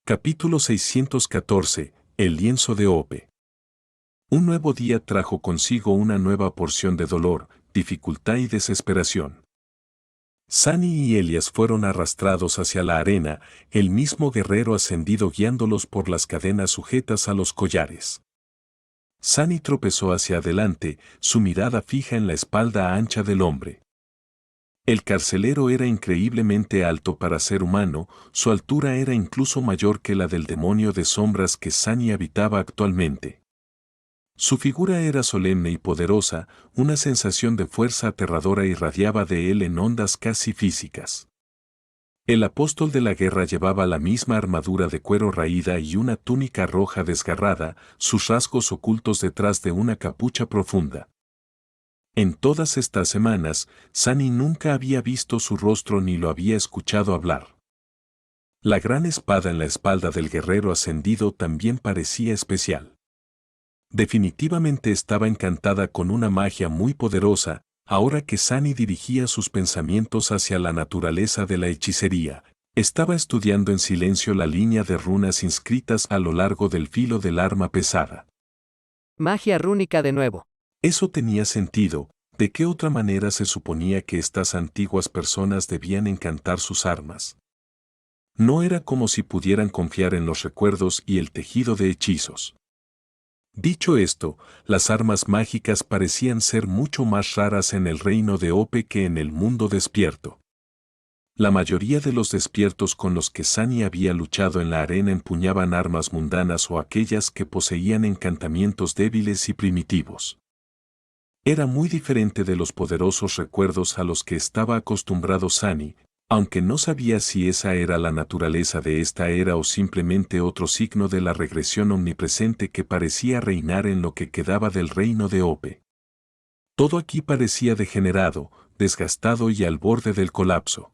Capítulo 614. El lienzo de Ope. Un nuevo día trajo consigo una nueva porción de dolor, dificultad y desesperación. Sani y Elias fueron arrastrados hacia la arena, el mismo guerrero ascendido guiándolos por las cadenas sujetas a los collares. Sani tropezó hacia adelante, su mirada fija en la espalda ancha del hombre. El carcelero era increíblemente alto para ser humano, su altura era incluso mayor que la del demonio de sombras que Sani habitaba actualmente. Su figura era solemne y poderosa, una sensación de fuerza aterradora irradiaba de él en ondas casi físicas. El apóstol de la guerra llevaba la misma armadura de cuero raída y una túnica roja desgarrada, sus rasgos ocultos detrás de una capucha profunda. En todas estas semanas, Sani nunca había visto su rostro ni lo había escuchado hablar. La gran espada en la espalda del guerrero ascendido también parecía especial. Definitivamente estaba encantada con una magia muy poderosa, ahora que Sani dirigía sus pensamientos hacia la naturaleza de la hechicería. Estaba estudiando en silencio la línea de runas inscritas a lo largo del filo del arma pesada. Magia rúnica de nuevo. Eso tenía sentido. ¿De qué otra manera se suponía que estas antiguas personas debían encantar sus armas? No era como si pudieran confiar en los recuerdos y el tejido de hechizos. Dicho esto, las armas mágicas parecían ser mucho más raras en el reino de Ope que en el mundo despierto. La mayoría de los despiertos con los que Sani había luchado en la arena empuñaban armas mundanas o aquellas que poseían encantamientos débiles y primitivos. Era muy diferente de los poderosos recuerdos a los que estaba acostumbrado Sani, aunque no sabía si esa era la naturaleza de esta era o simplemente otro signo de la regresión omnipresente que parecía reinar en lo que quedaba del reino de Ope. Todo aquí parecía degenerado, desgastado y al borde del colapso.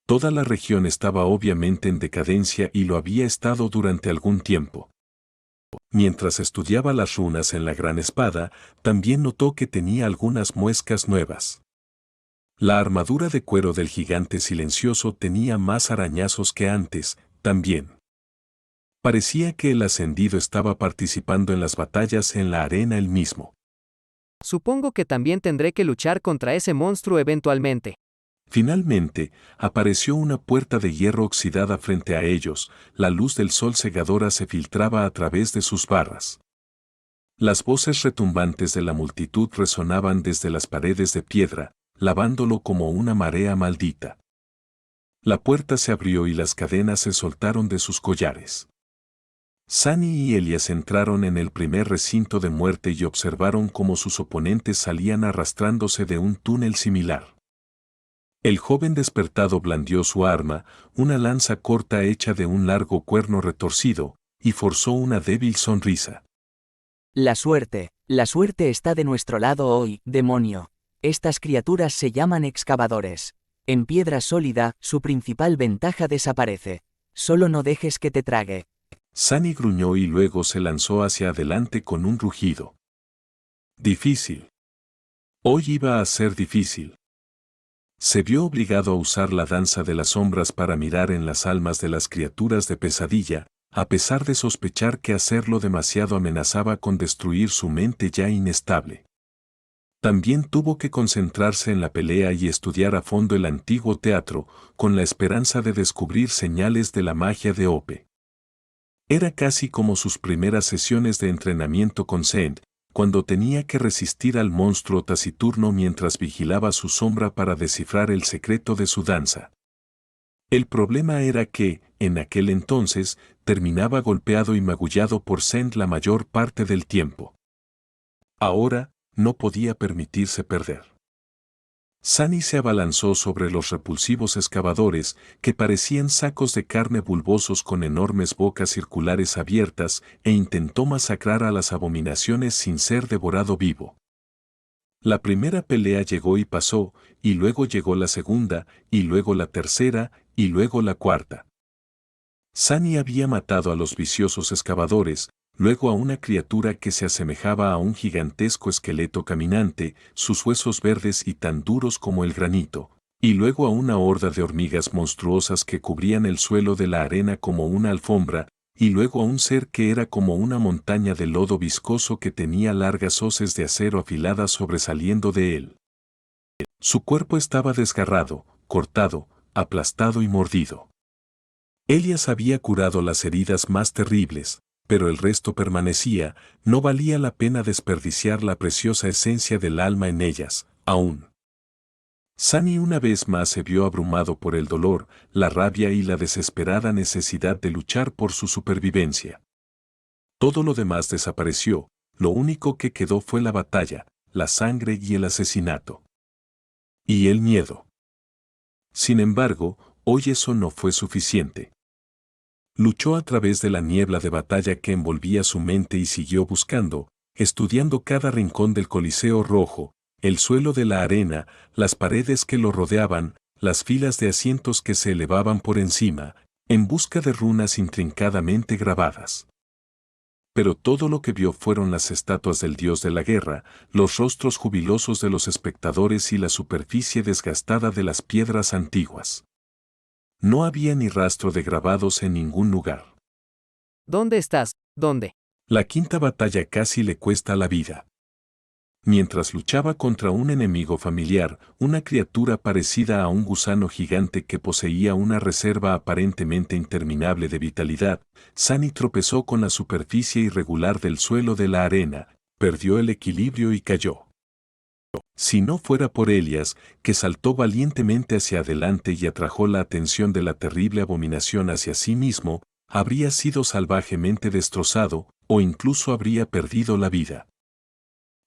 Toda la región estaba obviamente en decadencia y lo había estado durante algún tiempo. Mientras estudiaba las runas en la gran espada, también notó que tenía algunas muescas nuevas. La armadura de cuero del gigante silencioso tenía más arañazos que antes, también. Parecía que el ascendido estaba participando en las batallas en la arena él mismo. Supongo que también tendré que luchar contra ese monstruo eventualmente. Finalmente, apareció una puerta de hierro oxidada frente a ellos, la luz del sol cegadora se filtraba a través de sus barras. Las voces retumbantes de la multitud resonaban desde las paredes de piedra, lavándolo como una marea maldita. La puerta se abrió y las cadenas se soltaron de sus collares. Sani y Elias entraron en el primer recinto de muerte y observaron cómo sus oponentes salían arrastrándose de un túnel similar. El joven despertado blandió su arma, una lanza corta hecha de un largo cuerno retorcido, y forzó una débil sonrisa. La suerte está de nuestro lado hoy, demonio. Estas criaturas se llaman excavadores. En piedra sólida, su principal ventaja desaparece. Solo no dejes que te trague. Sani gruñó y luego se lanzó hacia adelante con un rugido. Difícil. Hoy iba a ser difícil. Se vio obligado a usar la danza de las sombras para mirar en las almas de las criaturas de pesadilla, a pesar de sospechar que hacerlo demasiado amenazaba con destruir su mente ya inestable. También tuvo que concentrarse en la pelea y estudiar a fondo el antiguo teatro, con la esperanza de descubrir señales de la magia de Ope. Era casi como sus primeras sesiones de entrenamiento con Zend, cuando tenía que resistir al monstruo taciturno mientras vigilaba su sombra para descifrar el secreto de su danza. El problema era que, en aquel entonces, terminaba golpeado y magullado por Zend la mayor parte del tiempo. Ahora, no podía permitirse perder. Sani se abalanzó sobre los repulsivos excavadores, que parecían sacos de carne bulbosos con enormes bocas circulares abiertas, e intentó masacrar a las abominaciones sin ser devorado vivo. La primera pelea llegó y pasó, y luego llegó la segunda, y luego la tercera, y luego la cuarta. Sani había matado a los viciosos excavadores, luego a una criatura que se asemejaba a un gigantesco esqueleto caminante, sus huesos verdes y tan duros como el granito, y luego a una horda de hormigas monstruosas que cubrían el suelo de la arena como una alfombra, y luego a un ser que era como una montaña de lodo viscoso que tenía largas hoces de acero afiladas sobresaliendo de él. Su cuerpo estaba desgarrado, cortado, aplastado y mordido. Elías había curado las heridas más terribles, pero el resto permanecía, no valía la pena desperdiciar la preciosa esencia del alma en ellas, aún. Sunny una vez más se vio abrumado por el dolor, la rabia y la desesperada necesidad de luchar por su supervivencia. Todo lo demás desapareció, lo único que quedó fue la batalla, la sangre y el asesinato. Y el miedo. Sin embargo, hoy eso no fue suficiente. Luchó a través de la niebla de batalla que envolvía su mente y siguió buscando, estudiando cada rincón del Coliseo Rojo, el suelo de la arena, las paredes que lo rodeaban, las filas de asientos que se elevaban por encima, en busca de runas intrincadamente grabadas. Pero todo lo que vio fueron las estatuas del dios de la guerra, los rostros jubilosos de los espectadores y la superficie desgastada de las piedras antiguas. No había ni rastro de grabados en ningún lugar. ¿Dónde estás? ¿Dónde? La quinta batalla casi le cuesta la vida. Mientras luchaba contra un enemigo familiar, una criatura parecida a un gusano gigante que poseía una reserva aparentemente interminable de vitalidad, Sunny tropezó con la superficie irregular del suelo de la arena, perdió el equilibrio y cayó. Si no fuera por Elías, que saltó valientemente hacia adelante y atrajo la atención de la terrible abominación hacia sí mismo, habría sido salvajemente destrozado, o incluso habría perdido la vida.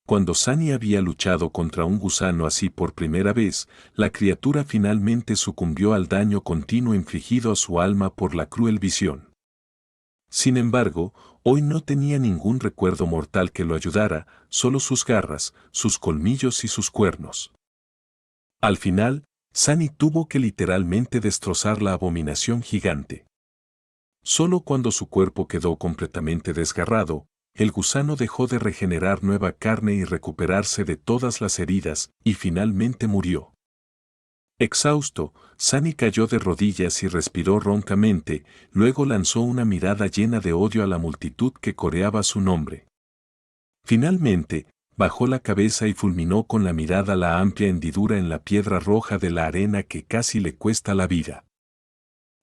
Cuando Sunny había luchado contra un gusano así por primera vez, la criatura finalmente sucumbió al daño continuo infligido a su alma por la cruel visión. Sin embargo, hoy no tenía ningún recuerdo mortal que lo ayudara, solo sus garras, sus colmillos y sus cuernos. Al final, Sunny tuvo que literalmente destrozar la abominación gigante. Solo cuando su cuerpo quedó completamente desgarrado, el gusano dejó de regenerar nueva carne y recuperarse de todas las heridas, y finalmente murió. Exhausto, Sunny cayó de rodillas y respiró roncamente, luego lanzó una mirada llena de odio a la multitud que coreaba su nombre. Finalmente, bajó la cabeza y fulminó con la mirada la amplia hendidura en la piedra roja de la arena que casi le cuesta la vida.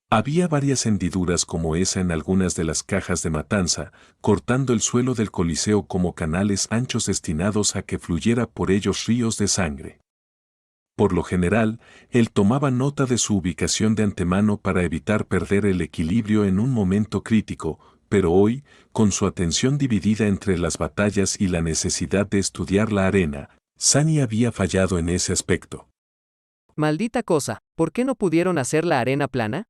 Había varias hendiduras como esa en algunas de las cajas de matanza, cortando el suelo del Coliseo como canales anchos destinados a que fluyera por ellos ríos de sangre. Por lo general, él tomaba nota de su ubicación de antemano para evitar perder el equilibrio en un momento crítico, pero hoy, con su atención dividida entre las batallas y la necesidad de estudiar la arena, Sunny había fallado en ese aspecto. Maldita cosa, ¿por qué no pudieron hacer la arena plana?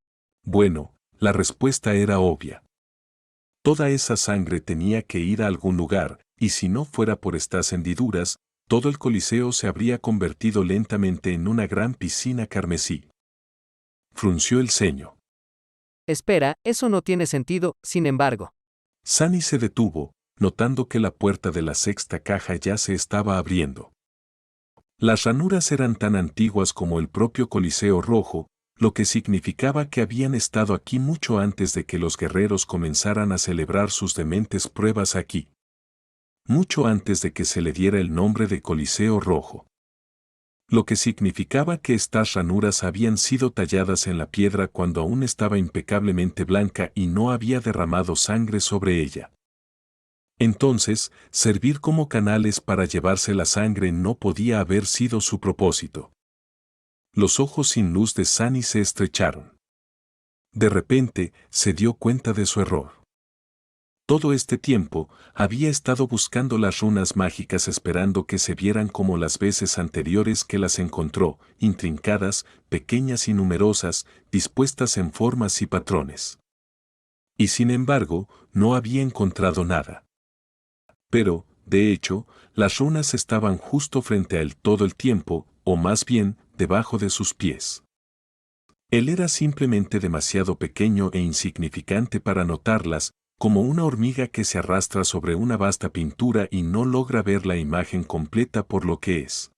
Bueno, la respuesta era obvia. Toda esa sangre tenía que ir a algún lugar, y si no fuera por estas hendiduras, todo el Coliseo se habría convertido lentamente en una gran piscina carmesí. Frunció el ceño. Espera, eso no tiene sentido, sin embargo. Sunny se detuvo, notando que la puerta de la sexta caja ya se estaba abriendo. Las ranuras eran tan antiguas como el propio Coliseo Rojo, lo que significaba que habían estado aquí mucho antes de que los guerreros comenzaran a celebrar sus dementes pruebas aquí. Mucho antes de que se le diera el nombre de Coliseo Rojo. Lo que significaba que estas ranuras habían sido talladas en la piedra cuando aún estaba impecablemente blanca y no había derramado sangre sobre ella. Entonces, servir como canales para llevarse la sangre no podía haber sido su propósito. Los ojos sin luz de Sunny se estrecharon. De repente, se dio cuenta de su error. Todo este tiempo, había estado buscando las runas mágicas esperando que se vieran como las veces anteriores que las encontró, intrincadas, pequeñas y numerosas, dispuestas en formas y patrones. Y sin embargo, no había encontrado nada. Pero, de hecho, las runas estaban justo frente a él todo el tiempo, o más bien, debajo de sus pies. Él era simplemente demasiado pequeño e insignificante para notarlas, como una hormiga que se arrastra sobre una vasta pintura y no logra ver la imagen completa por lo que es.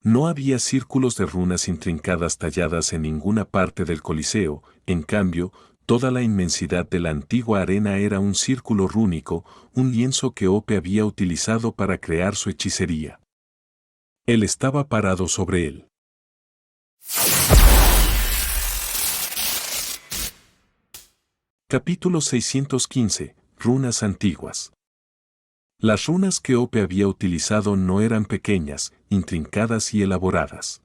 No había círculos de runas intrincadas talladas en ninguna parte del Coliseo, en cambio, toda la inmensidad de la antigua arena era un círculo rúnico, un lienzo que Ope había utilizado para crear su hechicería. Él estaba parado sobre él. Capítulo 615. Runas antiguas. Las runas que Ope había utilizado no eran pequeñas, intrincadas y elaboradas.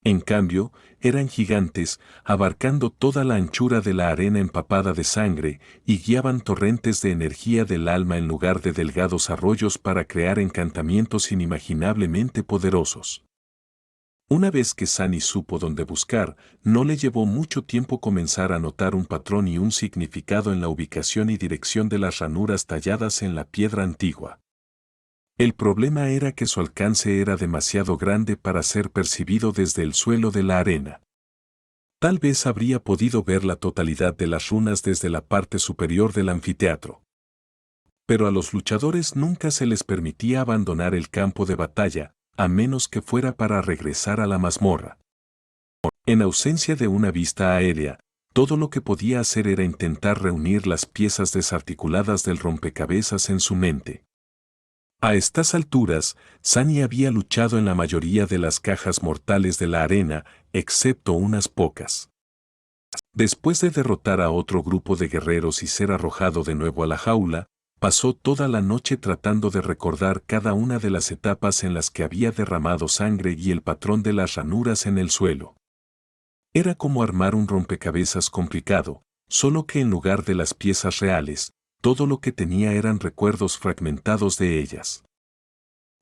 En cambio, eran gigantes, abarcando toda la anchura de la arena empapada de sangre, y guiaban torrentes de energía del alma en lugar de delgados arroyos para crear encantamientos inimaginablemente poderosos. Una vez que Sunny supo dónde buscar, no le llevó mucho tiempo comenzar a notar un patrón y un significado en la ubicación y dirección de las ranuras talladas en la piedra antigua. El problema era que su alcance era demasiado grande para ser percibido desde el suelo de la arena. Tal vez habría podido ver la totalidad de las runas desde la parte superior del anfiteatro. Pero a los luchadores nunca se les permitía abandonar el campo de batalla, a menos que fuera para regresar a la mazmorra. En ausencia de una vista aérea, todo lo que podía hacer era intentar reunir las piezas desarticuladas del rompecabezas en su mente. A estas alturas, Sunny había luchado en la mayoría de las cajas mortales de la arena, excepto unas pocas. Después de derrotar a otro grupo de guerreros y ser arrojado de nuevo a la jaula, pasó toda la noche tratando de recordar cada una de las etapas en las que había derramado sangre y el patrón de las ranuras en el suelo. Era como armar un rompecabezas complicado, solo que en lugar de las piezas reales, todo lo que tenía eran recuerdos fragmentados de ellas.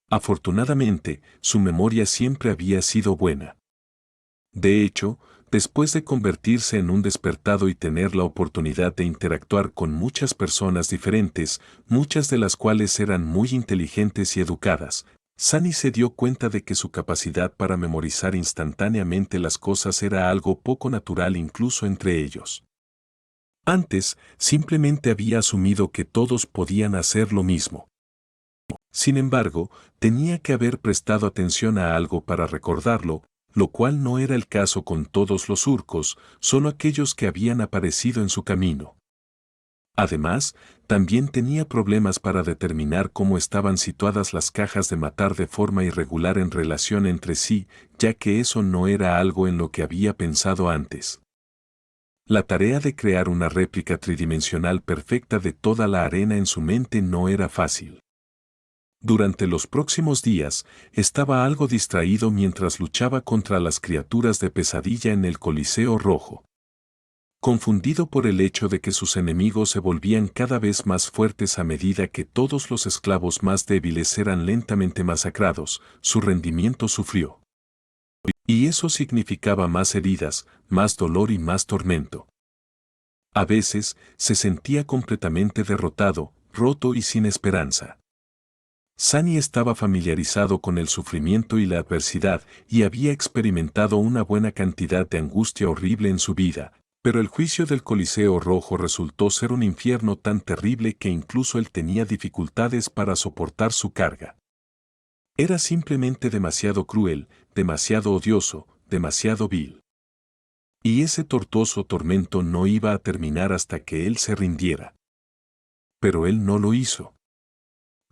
Afortunadamente, su memoria siempre había sido buena. De hecho, después de convertirse en un despertado y tener la oportunidad de interactuar con muchas personas diferentes, muchas de las cuales eran muy inteligentes y educadas, Sunny se dio cuenta de que su capacidad para memorizar instantáneamente las cosas era algo poco natural incluso entre ellos. Antes, simplemente había asumido que todos podían hacer lo mismo. Sin embargo, tenía que haber prestado atención a algo para recordarlo, lo cual no era el caso con todos los surcos, solo aquellos que habían aparecido en su camino. Además, también tenía problemas para determinar cómo estaban situadas las cajas de matar de forma irregular en relación entre sí, ya que eso no era algo en lo que había pensado antes. La tarea de crear una réplica tridimensional perfecta de toda la arena en su mente no era fácil. Durante los próximos días, estaba algo distraído mientras luchaba contra las criaturas de pesadilla en el Coliseo Rojo. Confundido por el hecho de que sus enemigos se volvían cada vez más fuertes a medida que todos los esclavos más débiles eran lentamente masacrados, su rendimiento sufrió. Y eso significaba más heridas, más dolor y más tormento. A veces, se sentía completamente derrotado, roto y sin esperanza. Sunny estaba familiarizado con el sufrimiento y la adversidad y había experimentado una buena cantidad de angustia horrible en su vida, pero el juicio del Coliseo Rojo resultó ser un infierno tan terrible que incluso él tenía dificultades para soportar su carga. Era simplemente demasiado cruel, demasiado odioso, demasiado vil. Y ese tortuoso tormento no iba a terminar hasta que él se rindiera. Pero él no lo hizo.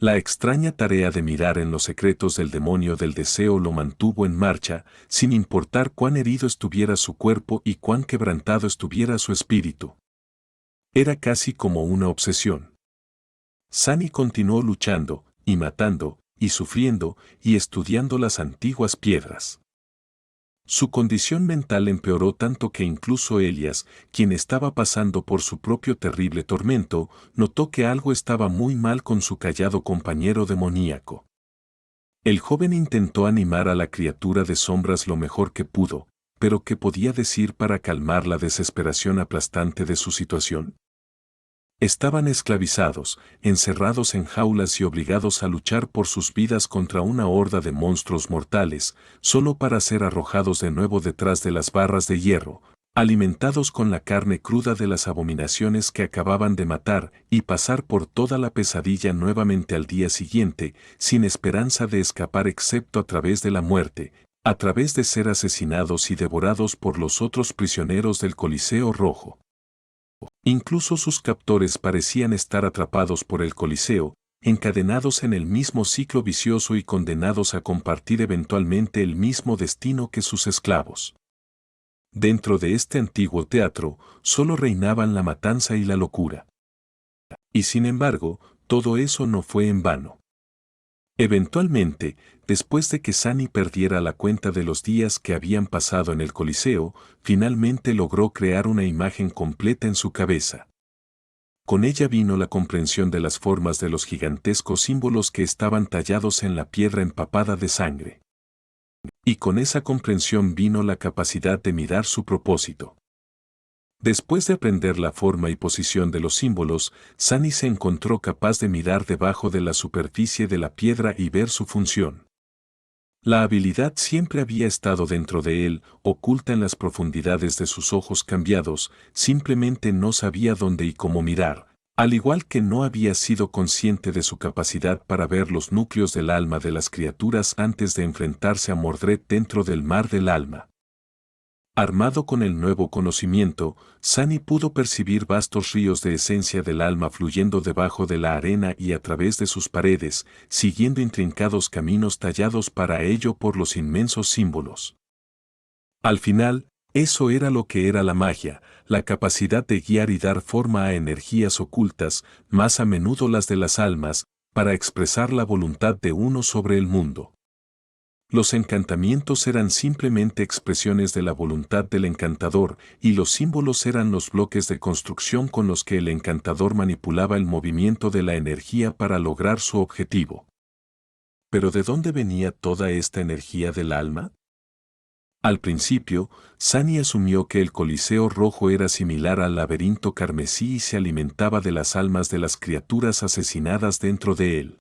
La extraña tarea de mirar en los secretos del demonio del deseo lo mantuvo en marcha, sin importar cuán herido estuviera su cuerpo y cuán quebrantado estuviera su espíritu. Era casi como una obsesión. Sunny continuó luchando, y matando, y sufriendo, y estudiando las antiguas piedras. Su condición mental empeoró tanto que incluso Elias, quien estaba pasando por su propio terrible tormento, notó que algo estaba muy mal con su callado compañero demoníaco. El joven intentó animar a la criatura de sombras lo mejor que pudo, pero ¿qué podía decir para calmar la desesperación aplastante de su situación? Estaban esclavizados, encerrados en jaulas y obligados a luchar por sus vidas contra una horda de monstruos mortales, solo para ser arrojados de nuevo detrás de las barras de hierro, alimentados con la carne cruda de las abominaciones que acababan de matar, y pasar por toda la pesadilla nuevamente al día siguiente, sin esperanza de escapar excepto a través de la muerte, a través de ser asesinados y devorados por los otros prisioneros del Coliseo Rojo. Incluso sus captores parecían estar atrapados por el Coliseo, encadenados en el mismo ciclo vicioso y condenados a compartir eventualmente el mismo destino que sus esclavos. Dentro de este antiguo teatro, solo reinaban la matanza y la locura. Y sin embargo, todo eso no fue en vano. Eventualmente, después de que Sani perdiera la cuenta de los días que habían pasado en el Coliseo, finalmente logró crear una imagen completa en su cabeza. Con ella vino la comprensión de las formas de los gigantescos símbolos que estaban tallados en la piedra empapada de sangre. Y con esa comprensión vino la capacidad de mirar su propósito. Después de aprender la forma y posición de los símbolos, Sani se encontró capaz de mirar debajo de la superficie de la piedra y ver su función. La habilidad siempre había estado dentro de él, oculta en las profundidades de sus ojos cambiados, simplemente no sabía dónde y cómo mirar, al igual que no había sido consciente de su capacidad para ver los núcleos del alma de las criaturas antes de enfrentarse a Mordred dentro del mar del alma. Armado con el nuevo conocimiento, Sani pudo percibir vastos ríos de esencia del alma fluyendo debajo de la arena y a través de sus paredes, siguiendo intrincados caminos tallados para ello por los inmensos símbolos. Al final, eso era lo que era la magia, la capacidad de guiar y dar forma a energías ocultas, más a menudo las de las almas, para expresar la voluntad de uno sobre el mundo. Los encantamientos eran simplemente expresiones de la voluntad del encantador, y los símbolos eran los bloques de construcción con los que el encantador manipulaba el movimiento de la energía para lograr su objetivo. ¿Pero de dónde venía toda esta energía del alma? Al principio, Sani asumió que el Coliseo Rojo era similar al laberinto carmesí y se alimentaba de las almas de las criaturas asesinadas dentro de él.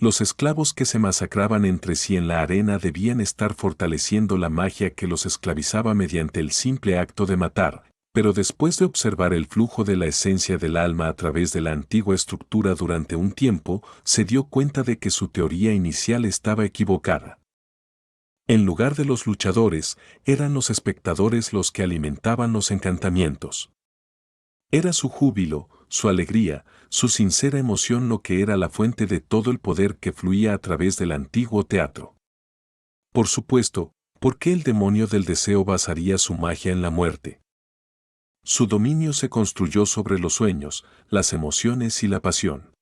Los esclavos que se masacraban entre sí en la arena debían estar fortaleciendo la magia que los esclavizaba mediante el simple acto de matar, pero después de observar el flujo de la esencia del alma a través de la antigua estructura durante un tiempo, se dio cuenta de que su teoría inicial estaba equivocada. En lugar de los luchadores, eran los espectadores los que alimentaban los encantamientos. Era su júbilo, su alegría, su sincera emoción lo que era la fuente de todo el poder que fluía a través del antiguo teatro. Por supuesto, ¿por qué el demonio del deseo basaría su magia en la muerte? Su dominio se construyó sobre los sueños, las emociones y la pasión.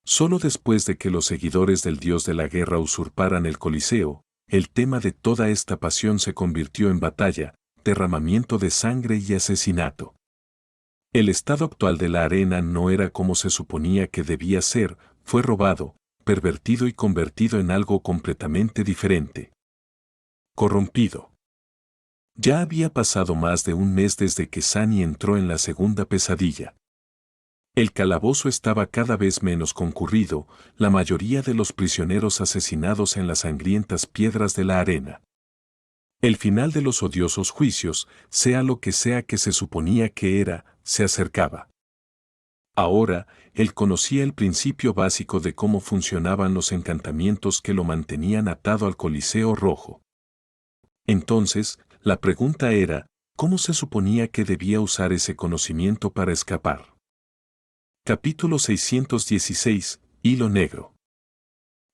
Solo después de que los seguidores del dios de la guerra usurparan el Coliseo, el tema de toda esta pasión se convirtió en batalla, derramamiento de sangre y asesinato. El estado actual de la arena no era como se suponía que debía ser, fue robado, pervertido y convertido en algo completamente diferente. Corrompido. Ya había pasado más de un mes desde que Sani entró en la segunda pesadilla. El calabozo estaba cada vez menos concurrido, la mayoría de los prisioneros asesinados en las sangrientas piedras de la arena. El final de los odiosos juicios, sea lo que sea que se suponía que era, se acercaba. Ahora, él conocía el principio básico de cómo funcionaban los encantamientos que lo mantenían atado al Coliseo Rojo. Entonces, la pregunta era, ¿cómo se suponía que debía usar ese conocimiento para escapar? Capítulo 616, Hilo Negro.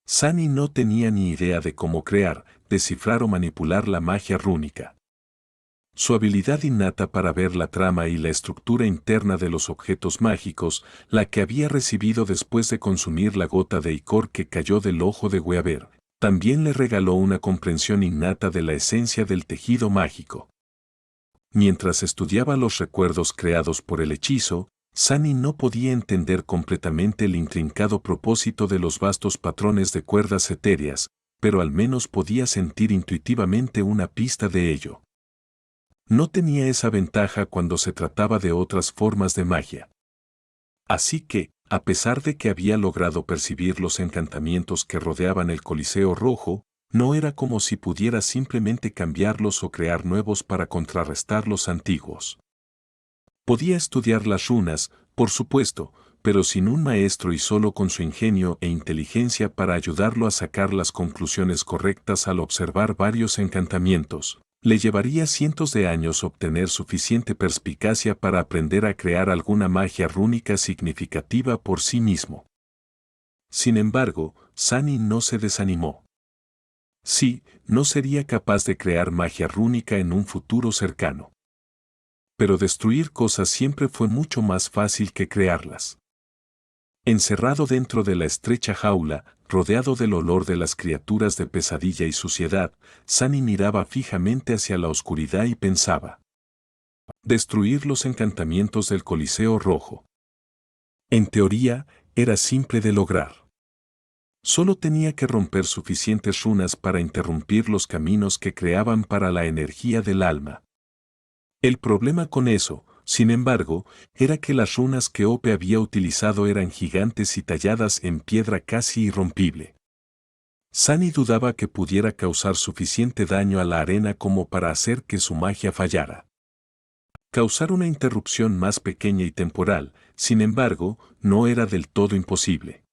Sani no tenía ni idea de cómo crear, descifrar o manipular la magia rúnica. Su habilidad innata para ver la trama y la estructura interna de los objetos mágicos, la que había recibido después de consumir la gota de icor que cayó del ojo de Weaver, también le regaló una comprensión innata de la esencia del tejido mágico. Mientras estudiaba los recuerdos creados por el hechizo, Sani no podía entender completamente el intrincado propósito de los vastos patrones de cuerdas etéreas, pero al menos podía sentir intuitivamente una pista de ello. No tenía esa ventaja cuando se trataba de otras formas de magia. Así que, a pesar de que había logrado percibir los encantamientos que rodeaban el Coliseo Rojo, No era como si pudiera simplemente cambiarlos o crear nuevos para contrarrestar los antiguos. Podía estudiar las runas, por supuesto, pero sin un maestro y solo con su ingenio e inteligencia para ayudarlo a sacar las conclusiones correctas al observar varios encantamientos. Le llevaría cientos de años obtener suficiente perspicacia para aprender a crear alguna magia rúnica significativa por sí mismo. Sin embargo, Sunny no se desanimó. Sí, no sería capaz de crear magia rúnica en un futuro cercano. Pero destruir cosas siempre fue mucho más fácil que crearlas. Encerrado dentro de la estrecha jaula, rodeado del olor de las criaturas de pesadilla y suciedad, Sunny miraba fijamente hacia la oscuridad y pensaba. Destruir los encantamientos del Coliseo Rojo. En teoría, era simple de lograr. Solo tenía que romper suficientes runas para interrumpir los caminos que creaban para la energía del alma. El problema con eso, sin embargo, era que las runas que Ope había utilizado eran gigantes y talladas en piedra casi irrompible. Sunny dudaba que pudiera causar suficiente daño a la arena como para hacer que su magia fallara. Causar una interrupción más pequeña y temporal, sin embargo, no era del todo imposible.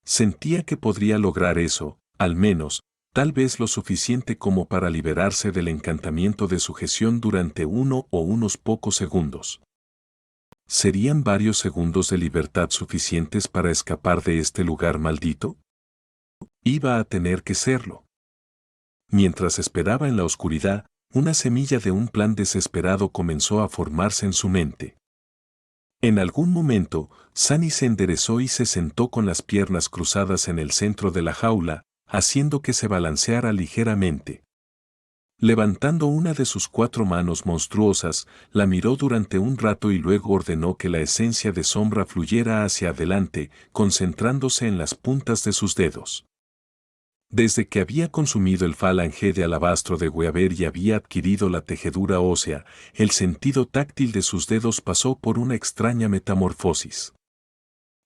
Sentía que podría lograr eso, al menos, tal vez lo suficiente como para liberarse del encantamiento de sujeción durante uno o unos pocos segundos. ¿Serían varios segundos de libertad suficientes para escapar de este lugar maldito? Iba a tener que serlo. Mientras esperaba en la oscuridad, una semilla de un plan desesperado comenzó a formarse en su mente. En algún momento, Sunny se enderezó y se sentó con las piernas cruzadas en el centro de la jaula, haciendo que se balanceara ligeramente. Levantando una de sus 4 manos monstruosas, la miró durante un rato y luego ordenó que la esencia de sombra fluyera hacia adelante, concentrándose en las puntas de sus dedos. Desde que había consumido el falange de alabastro de Weaver y había adquirido la tejedura ósea, el sentido táctil de sus dedos pasó por una extraña metamorfosis.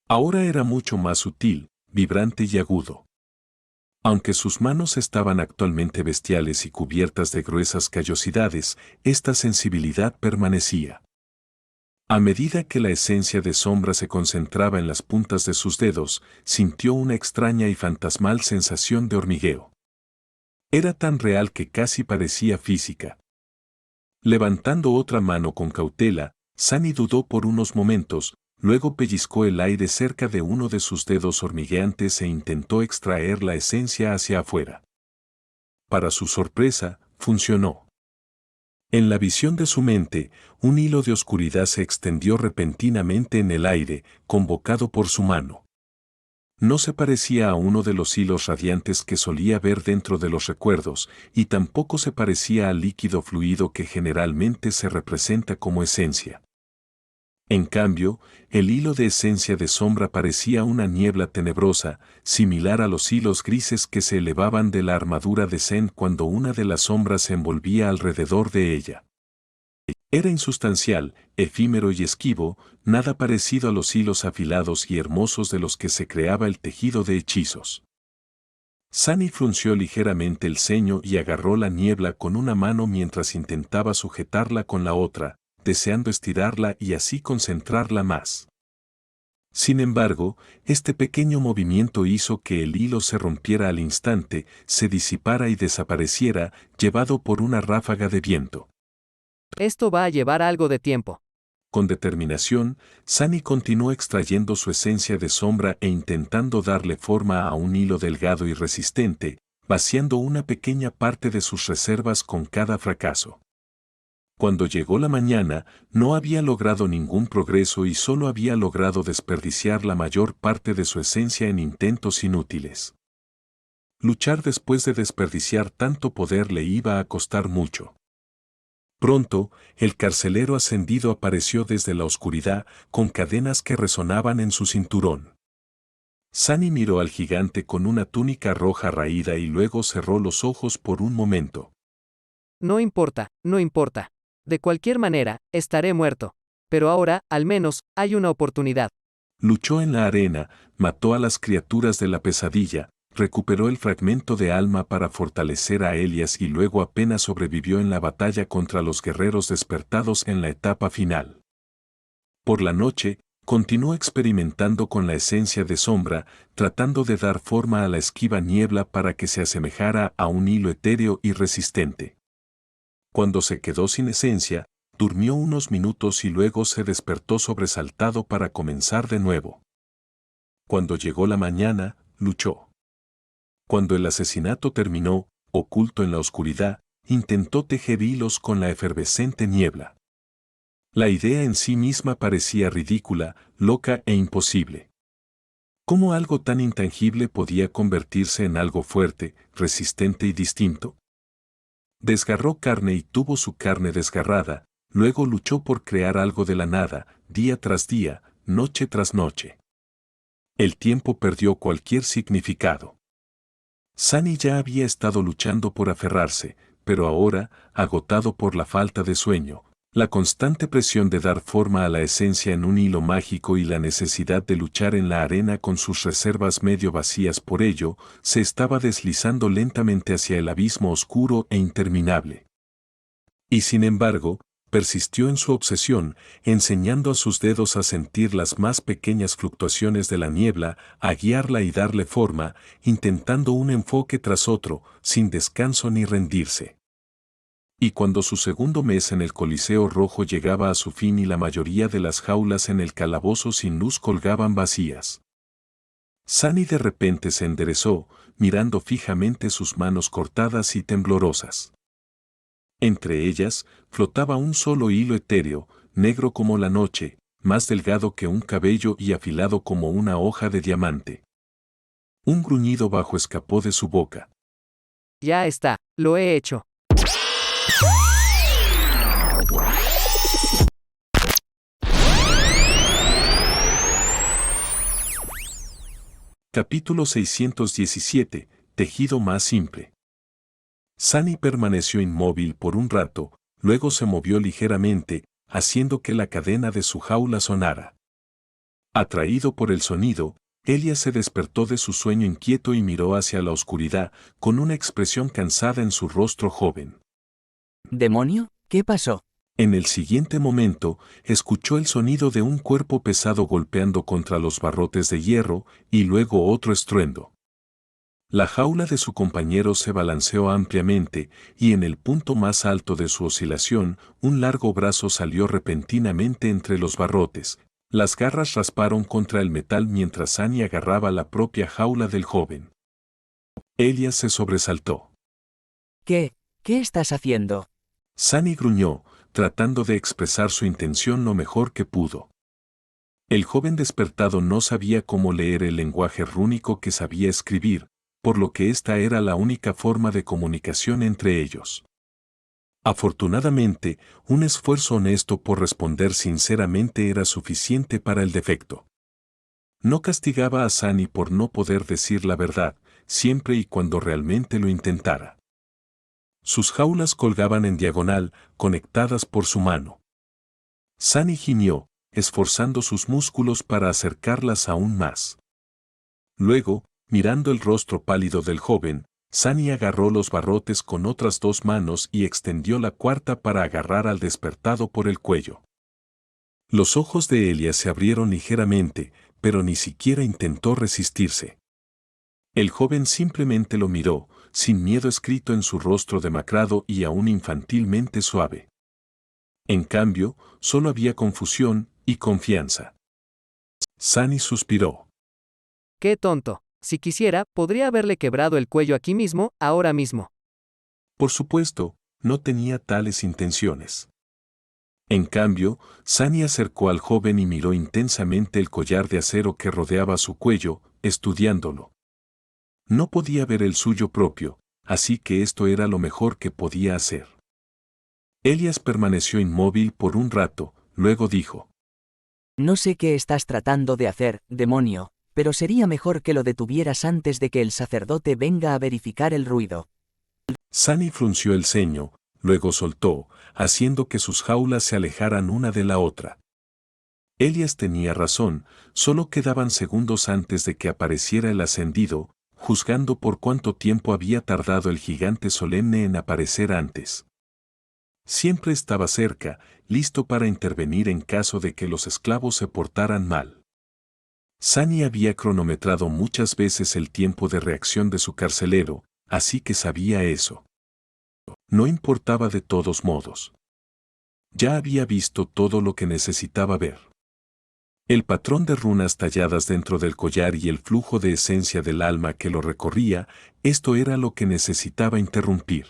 Ahora era mucho más sutil, vibrante y agudo. Aunque sus manos estaban actualmente bestiales y cubiertas de gruesas callosidades, esta sensibilidad permanecía. A medida que la esencia de sombra se concentraba en las puntas de sus dedos, sintió una extraña y fantasmal sensación de hormigueo. Era tan real que casi parecía física. Levantando otra mano con cautela, Sunny dudó por unos momentos, luego pellizcó el aire cerca de uno de sus dedos hormigueantes e intentó extraer la esencia hacia afuera. Para su sorpresa, funcionó. En la visión de su mente, un hilo de oscuridad se extendió repentinamente en el aire, convocado por su mano. No se parecía a uno de los hilos radiantes que solía ver dentro de los recuerdos, y tampoco se parecía al líquido fluido que generalmente se representa como esencia. En cambio, el hilo de esencia de sombra parecía una niebla tenebrosa, similar a los hilos grises que se elevaban de la armadura de Zen cuando una de las sombras se envolvía alrededor de ella. Era insustancial, efímero y esquivo, nada parecido a los hilos afilados y hermosos de los que se creaba el tejido de hechizos. Sunny frunció ligeramente el ceño y agarró la niebla con una mano mientras intentaba sujetarla con la otra, deseando estirarla y así concentrarla más. Sin embargo, este pequeño movimiento hizo que el hilo se rompiera al instante, se disipara y desapareciera, llevado por una ráfaga de viento. Esto va a llevar algo de tiempo. Con determinación, Sunny continuó extrayendo su esencia de sombra e intentando darle forma a un hilo delgado y resistente, vaciando una pequeña parte de sus reservas con cada fracaso. Cuando llegó la mañana, no había logrado ningún progreso y solo había logrado desperdiciar la mayor parte de su esencia en intentos inútiles. Luchar después de desperdiciar tanto poder le iba a costar mucho. Pronto, el carcelero ascendido apareció desde la oscuridad, con cadenas que resonaban en su cinturón. Sunny miró al gigante con una túnica roja raída y luego cerró los ojos por un momento. No importa, no importa. De cualquier manera, estaré muerto. Pero ahora, al menos, hay una oportunidad. Luchó en la arena, mató a las criaturas de la pesadilla, recuperó el fragmento de alma para fortalecer a Elias y luego apenas sobrevivió en la batalla contra los guerreros despertados en la etapa final. Por la noche, continuó experimentando con la esencia de sombra, tratando de dar forma a la esquiva niebla para que se asemejara a un hilo etéreo y resistente. Cuando se quedó sin esencia, durmió unos minutos y luego se despertó sobresaltado para comenzar de nuevo. Cuando llegó la mañana, luchó. Cuando el asesinato terminó, oculto en la oscuridad, intentó tejer hilos con la efervescente niebla. La idea en sí misma parecía ridícula, loca e imposible. ¿Cómo algo tan intangible podía convertirse en algo fuerte, resistente y distinto? Desgarró carne y tuvo su carne desgarrada, luego luchó por crear algo de la nada, día tras día, noche tras noche. El tiempo perdió cualquier significado. Sunny ya había estado luchando por aferrarse, pero ahora, agotado por la falta de sueño, la constante presión de dar forma a la esencia en un hilo mágico y la necesidad de luchar en la arena con sus reservas medio vacías por ello, se estaba deslizando lentamente hacia el abismo oscuro e interminable. Y sin embargo, persistió en su obsesión, enseñando a sus dedos a sentir las más pequeñas fluctuaciones de la niebla, a guiarla y darle forma, intentando un enfoque tras otro, sin descanso ni rendirse. Y cuando su segundo mes en el Coliseo Rojo llegaba a su fin y la mayoría de las jaulas en el calabozo sin luz colgaban vacías, Sunny de repente se enderezó, mirando fijamente sus manos cortadas y temblorosas. Entre ellas, flotaba un solo hilo etéreo, negro como la noche, más delgado que un cabello y afilado como una hoja de diamante. Un gruñido bajo escapó de su boca. Ya está, lo he hecho. Capítulo 617, Tejido más simple. Sunny permaneció inmóvil por un rato, luego se movió ligeramente, haciendo que la cadena de su jaula sonara. Atraído por el sonido, Elias se despertó de su sueño inquieto y miró hacia la oscuridad, con una expresión cansada en su rostro joven. ¿Demonio? ¿Qué pasó? En el siguiente momento, escuchó el sonido de un cuerpo pesado golpeando contra los barrotes de hierro, y luego otro estruendo. La jaula de su compañero se balanceó ampliamente, y en el punto más alto de su oscilación, un largo brazo salió repentinamente entre los barrotes. Las garras rasparon contra el metal mientras Sunny agarraba la propia jaula del joven. Elias se sobresaltó. ¿Qué estás haciendo? Sunny gruñó, tratando de expresar su intención lo mejor que pudo. El joven despertado no sabía cómo leer el lenguaje rúnico que sabía escribir, por lo que esta era la única forma de comunicación entre ellos. Afortunadamente, un esfuerzo honesto por responder sinceramente era suficiente para el defecto. No castigaba a Sunny por no poder decir la verdad, siempre y cuando realmente lo intentara. Sus jaulas colgaban en diagonal, conectadas por su mano. Sunny gimió, esforzando sus músculos para acercarlas aún más. Luego, mirando el rostro pálido del joven, Sunny agarró los barrotes con otras dos manos y extendió la cuarta para agarrar al despertado por el cuello. Los ojos de Elias se abrieron ligeramente, pero ni siquiera intentó resistirse. El joven simplemente lo miró, sin miedo escrito en su rostro demacrado y aún infantilmente suave. En cambio, solo había confusión y confianza. Sunny suspiró. ¡Qué tonto! Si quisiera, podría haberle quebrado el cuello aquí mismo, ahora mismo. Por supuesto, no tenía tales intenciones. En cambio, Sunny acercó al joven y miró intensamente el collar de acero que rodeaba su cuello, estudiándolo. No podía ver el suyo propio, así que esto era lo mejor que podía hacer. Elias permaneció inmóvil por un rato, luego dijo: No sé qué estás tratando de hacer, demonio, pero sería mejor que lo detuvieras antes de que el sacerdote venga a verificar el ruido. Sunny frunció el ceño, luego soltó, haciendo que sus jaulas se alejaran una de la otra. Elias tenía razón, solo quedaban segundos antes de que apareciera el ascendido, juzgando por cuánto tiempo había tardado el gigante solemne en aparecer antes. Siempre estaba cerca, listo para intervenir en caso de que los esclavos se portaran mal. Sunny había cronometrado muchas veces el tiempo de reacción de su carcelero, así que sabía eso. No importaba de todos modos. Ya había visto todo lo que necesitaba ver. El patrón de runas talladas dentro del collar y el flujo de esencia del alma que lo recorría, esto era lo que necesitaba interrumpir.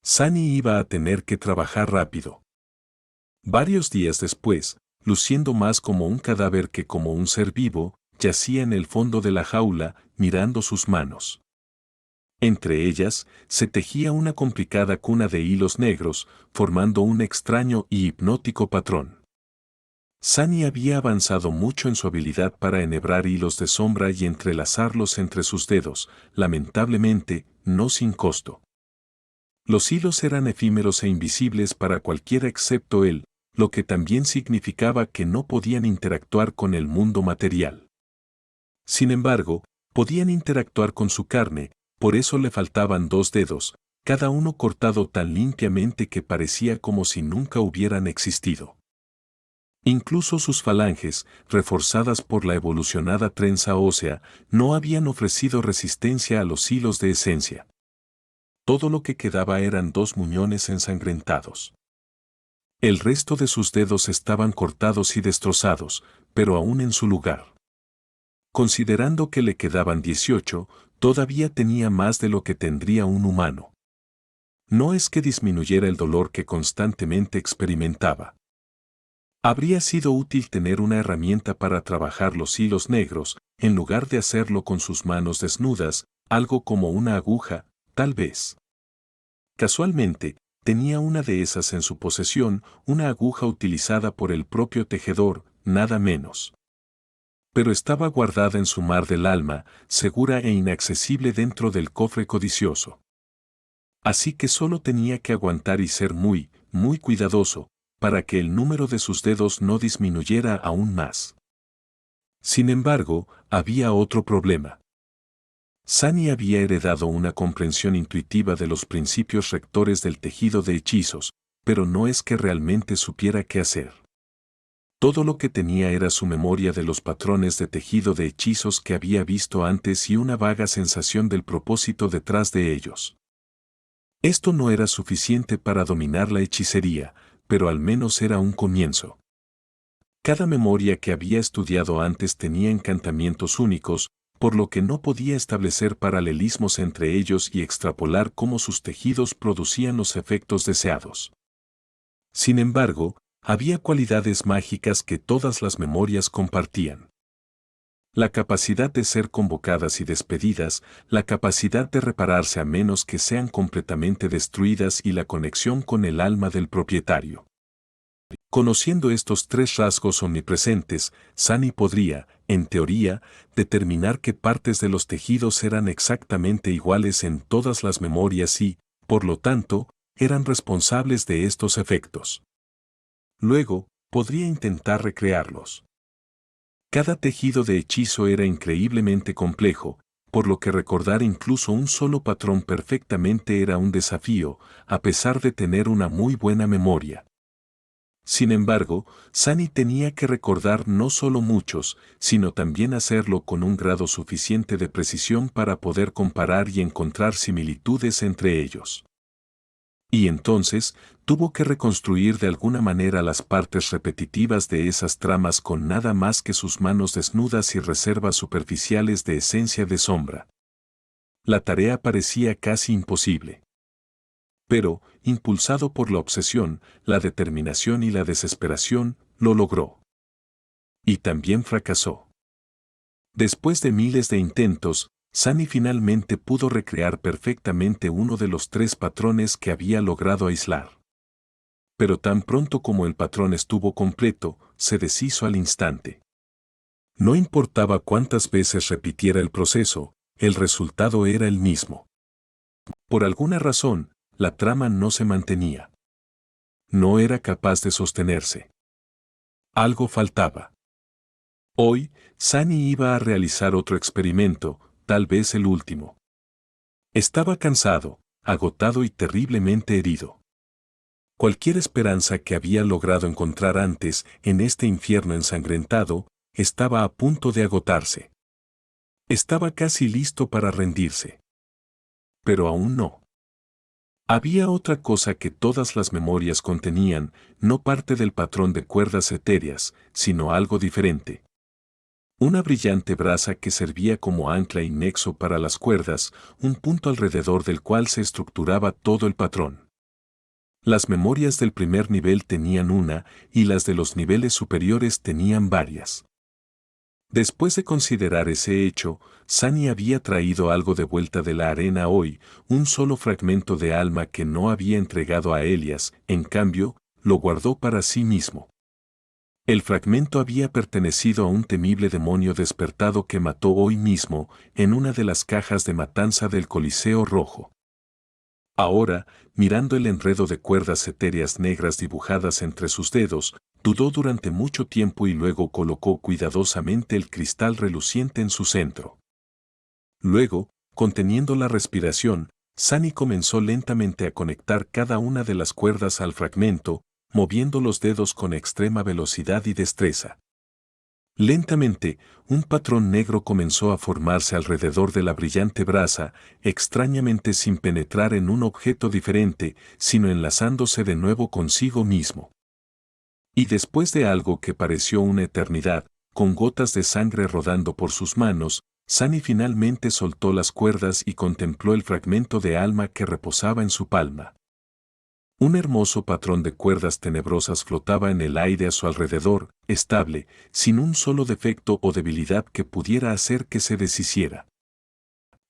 Sunny iba a tener que trabajar rápido. Varios días después, luciendo más como un cadáver que como un ser vivo, yacía en el fondo de la jaula, mirando sus manos. Entre ellas, se tejía una complicada cuna de hilos negros, formando un extraño y hipnótico patrón. Sunny había avanzado mucho en su habilidad para enhebrar hilos de sombra y entrelazarlos entre sus dedos, lamentablemente, no sin costo. Los hilos eran efímeros e invisibles para cualquiera excepto él, lo que también significaba que no podían interactuar con el mundo material. Sin embargo, podían interactuar con su carne, por eso le faltaban 2 dedos, cada uno cortado tan limpiamente que parecía como si nunca hubieran existido. Incluso sus falanges, reforzadas por la evolucionada trenza ósea, no habían ofrecido resistencia a los hilos de esencia. Todo lo que quedaba eran 2 muñones ensangrentados. El resto de sus dedos estaban cortados y destrozados, pero aún en su lugar. Considerando que le quedaban 18, todavía tenía más de lo que tendría un humano. No es que disminuyera el dolor que constantemente experimentaba. Habría sido útil tener una herramienta para trabajar los hilos negros, en lugar de hacerlo con sus manos desnudas, algo como una aguja, tal vez. Casualmente, tenía una de esas en su posesión, una aguja utilizada por el propio tejedor, nada menos. Pero estaba guardada en su mar del alma, segura e inaccesible dentro del cofre codicioso. Así que solo tenía que aguantar y ser muy, muy cuidadoso, para que el número de sus dedos no disminuyera aún más. Sin embargo, había otro problema. Sunny había heredado una comprensión intuitiva de los principios rectores del tejido de hechizos, pero no es que realmente supiera qué hacer. Todo lo que tenía era su memoria de los patrones de tejido de hechizos que había visto antes y una vaga sensación del propósito detrás de ellos. Esto no era suficiente para dominar la hechicería, pero al menos era un comienzo. Cada memoria que había estudiado antes tenía encantamientos únicos, por lo que no podía establecer paralelismos entre ellos y extrapolar cómo sus tejidos producían los efectos deseados. Sin embargo, había cualidades mágicas que todas las memorias compartían. La capacidad de ser convocadas y despedidas, la capacidad de repararse a menos que sean completamente destruidas y la conexión con el alma del propietario. Conociendo estos 3 rasgos omnipresentes, Sunny podría, en teoría, determinar qué partes de los tejidos eran exactamente iguales en todas las memorias y, por lo tanto, eran responsables de estos efectos. Luego, podría intentar recrearlos. Cada tejido de hechizo era increíblemente complejo, por lo que recordar incluso un solo patrón perfectamente era un desafío, a pesar de tener una muy buena memoria. Sin embargo, Sunny tenía que recordar no solo muchos, sino también hacerlo con un grado suficiente de precisión para poder comparar y encontrar similitudes entre ellos. Y entonces, tuvo que reconstruir de alguna manera las partes repetitivas de esas tramas con nada más que sus manos desnudas y reservas superficiales de esencia de sombra. La tarea parecía casi imposible. Pero, impulsado por la obsesión, la determinación y la desesperación, lo logró. Y también fracasó. Después de miles de intentos, Sunny finalmente pudo recrear perfectamente uno de los 3 patrones que había logrado aislar. Pero tan pronto como el patrón estuvo completo, se deshizo al instante. No importaba cuántas veces repitiera el proceso, el resultado era el mismo. Por alguna razón, la trama no se mantenía. No era capaz de sostenerse. Algo faltaba. Hoy, Sunny iba a realizar otro experimento, tal vez el último. Estaba cansado, agotado y terriblemente herido. Cualquier esperanza que había logrado encontrar antes en este infierno ensangrentado estaba a punto de agotarse. Estaba casi listo para rendirse. Pero aún no. Había otra cosa que todas las memorias contenían, no parte del patrón de cuerdas etéreas, sino algo diferente. Una brillante brasa que servía como ancla y nexo para las cuerdas, un punto alrededor del cual se estructuraba todo el patrón. Las memorias del primer nivel tenían una, y las de los niveles superiores tenían varias. Después de considerar ese hecho, Sunny había traído algo de vuelta de la arena hoy, un solo fragmento de alma que no había entregado a Elias, en cambio, lo guardó para sí mismo. El fragmento había pertenecido a un temible demonio despertado que mató hoy mismo, en una de las cajas de matanza del Coliseo Rojo. Ahora, mirando el enredo de cuerdas etéreas negras dibujadas entre sus dedos, dudó durante mucho tiempo y luego colocó cuidadosamente el cristal reluciente en su centro. Luego, conteniendo la respiración, Sunny comenzó lentamente a conectar cada una de las cuerdas al fragmento, moviendo los dedos con extrema velocidad y destreza. Lentamente, un patrón negro comenzó a formarse alrededor de la brillante brasa, extrañamente sin penetrar en un objeto diferente, sino enlazándose de nuevo consigo mismo. Y después de algo que pareció una eternidad, con gotas de sangre rodando por sus manos, Sunny finalmente soltó las cuerdas y contempló el fragmento de alma que reposaba en su palma. Un hermoso patrón de cuerdas tenebrosas flotaba en el aire a su alrededor, estable, sin un solo defecto o debilidad que pudiera hacer que se deshiciera.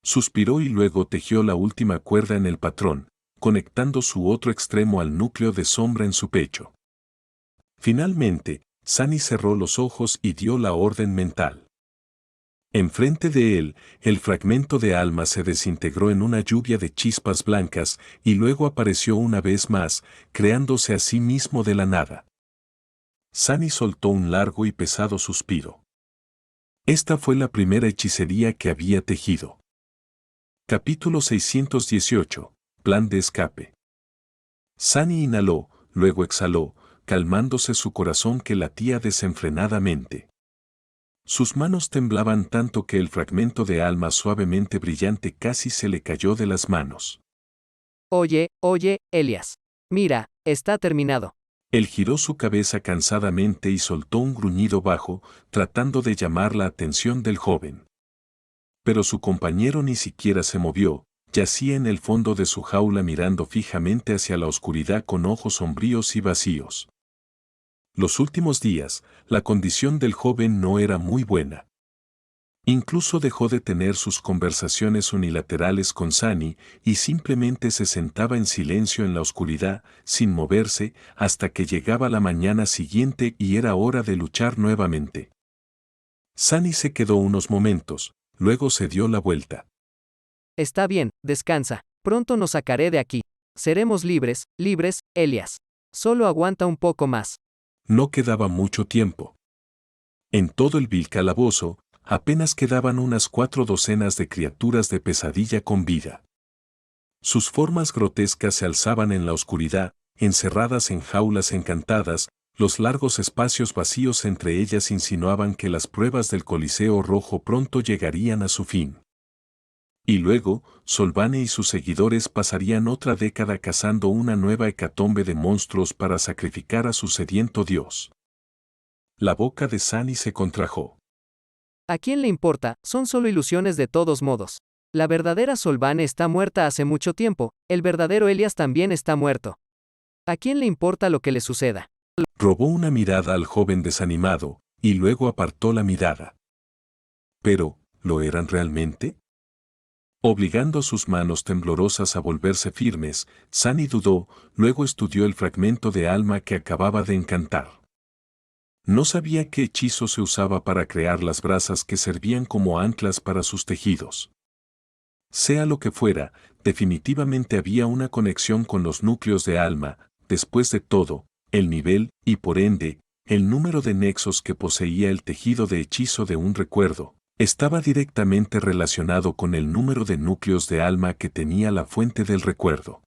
Suspiró y luego tejió la última cuerda en el patrón, conectando su otro extremo al núcleo de sombra en su pecho. Finalmente, Sunny cerró los ojos y dio la orden mental. Enfrente de él, el fragmento de alma se desintegró en una lluvia de chispas blancas y luego apareció una vez más, creándose a sí mismo de la nada. Sunny soltó un largo y pesado suspiro. Esta fue la primera hechicería que había tejido. Capítulo 618. Plan de escape. Sunny inhaló, luego exhaló, calmándose su corazón que latía desenfrenadamente. Sus manos temblaban tanto que el fragmento de alma suavemente brillante casi se le cayó de las manos. Oye, Elias. Mira, está terminado. Él giró su cabeza cansadamente y soltó un gruñido bajo, tratando de llamar la atención del joven. Pero su compañero ni siquiera se movió, yacía en el fondo de su jaula mirando fijamente hacia la oscuridad con ojos sombríos y vacíos. Los últimos días, la condición del joven no era muy buena. Incluso dejó de tener sus conversaciones unilaterales con Sunny y simplemente se sentaba en silencio en la oscuridad, sin moverse, hasta que llegaba la mañana siguiente y era hora de luchar nuevamente. Sunny se quedó unos momentos, luego se dio la vuelta. Está bien, descansa. Pronto nos sacaré de aquí. Seremos libres, Elias. Solo aguanta un poco más. No quedaba mucho tiempo. En todo el vil calabozo, apenas quedaban unas 4 docenas de criaturas de pesadilla con vida. Sus formas grotescas se alzaban en la oscuridad, encerradas en jaulas encantadas, los largos espacios vacíos entre ellas insinuaban que las pruebas del Coliseo Rojo pronto llegarían a su fin. Y luego, Solvane y sus seguidores pasarían otra década cazando una nueva hecatombe de monstruos para sacrificar a su sediento dios. La boca de Sunny se contrajo. ¿A quién le importa? Son solo ilusiones de todos modos. La verdadera Solvane está muerta hace mucho tiempo, el verdadero Elias también está muerto. ¿A quién le importa lo que le suceda? Robó una mirada al joven desanimado, y luego apartó la mirada. Pero, ¿lo eran realmente? Obligando a sus manos temblorosas a volverse firmes, Sunny dudó, luego estudió el fragmento de alma que acababa de encantar. No sabía qué hechizo se usaba para crear las brasas que servían como anclas para sus tejidos. Sea lo que fuera, definitivamente había una conexión con los núcleos de alma, después de todo, el nivel, y por ende, el número de nexos que poseía el tejido de hechizo de un recuerdo, Estaba directamente relacionado con el número de núcleos de alma que tenía la fuente del recuerdo.